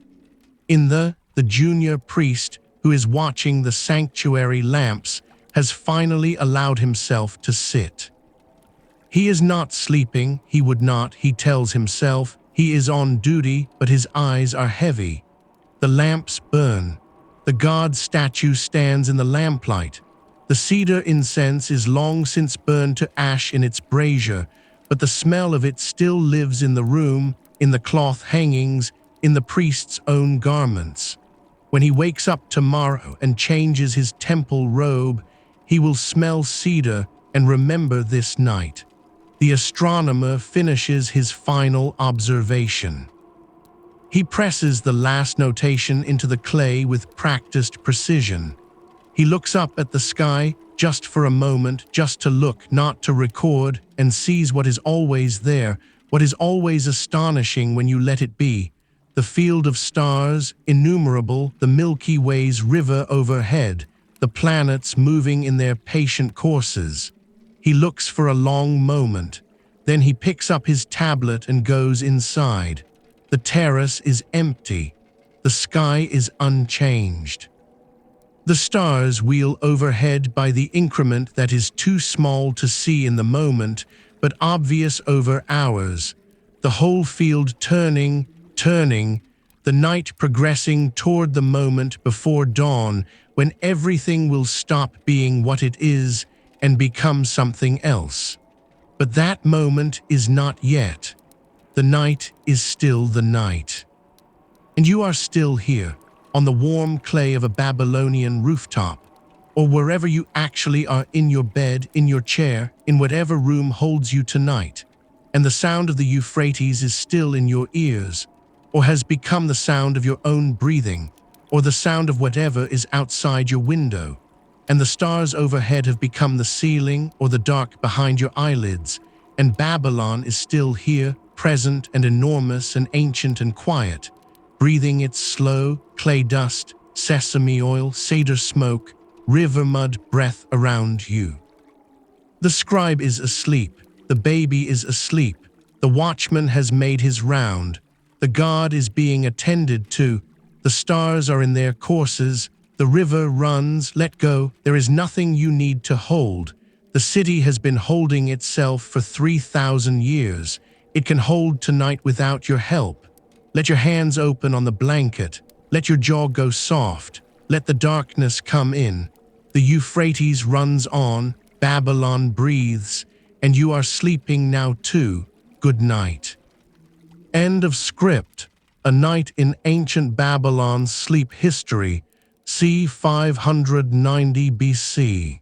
In the junior priest, who is watching the sanctuary lamps, has finally allowed himself to sit. He is not sleeping, he would not, he tells himself. He is on duty, but his eyes are heavy. The lamps burn. The god statue stands in the lamplight. The cedar incense is long since burned to ash in its brazier, but the smell of it still lives in the room, in the cloth hangings, in the priest's own garments. When he wakes up tomorrow and changes his temple robe, he will smell cedar and remember this night. The astronomer finishes his final observation. He presses the last notation into the clay with practiced precision. He looks up at the sky, just for a moment, just to look, not to record, and sees what is always there, what is always astonishing when you let it be. The field of stars, innumerable, the Milky Way's river overhead, the planets moving in their patient courses. He looks for a long moment. Then he picks up his tablet and goes inside. The terrace is empty. The sky is unchanged. The stars wheel overhead by the increment that is too small to see in the moment, but obvious over hours. The whole field turning, the night progressing toward the moment before dawn, when everything will stop being what it is and become something else. But that moment is not yet. The night is still the night. And you are still here, on the warm clay of a Babylonian rooftop, or wherever you actually are, in your bed, in your chair, in whatever room holds you tonight. And the sound of the Euphrates is still in your ears, or has become the sound of your own breathing, or the sound of whatever is outside your window. And the stars overhead have become the ceiling or the dark behind your eyelids, and Babylon is still here, present and enormous and ancient and quiet, breathing its slow, clay dust, sesame oil, cedar smoke, river mud breath around you. The scribe is asleep, the baby is asleep, the watchman has made his round, the god is being attended to, the stars are in their courses, the river runs, let go, there is nothing you need to hold. The city has been holding itself for 3,000 years. It can hold tonight without your help. Let your hands open on the blanket. Let your jaw go soft. Let the darkness come in. The Euphrates runs on, Babylon breathes, and you are sleeping now too. Good night. End of script. A Night in Ancient Babylon's Sleep History, c. 590 BC.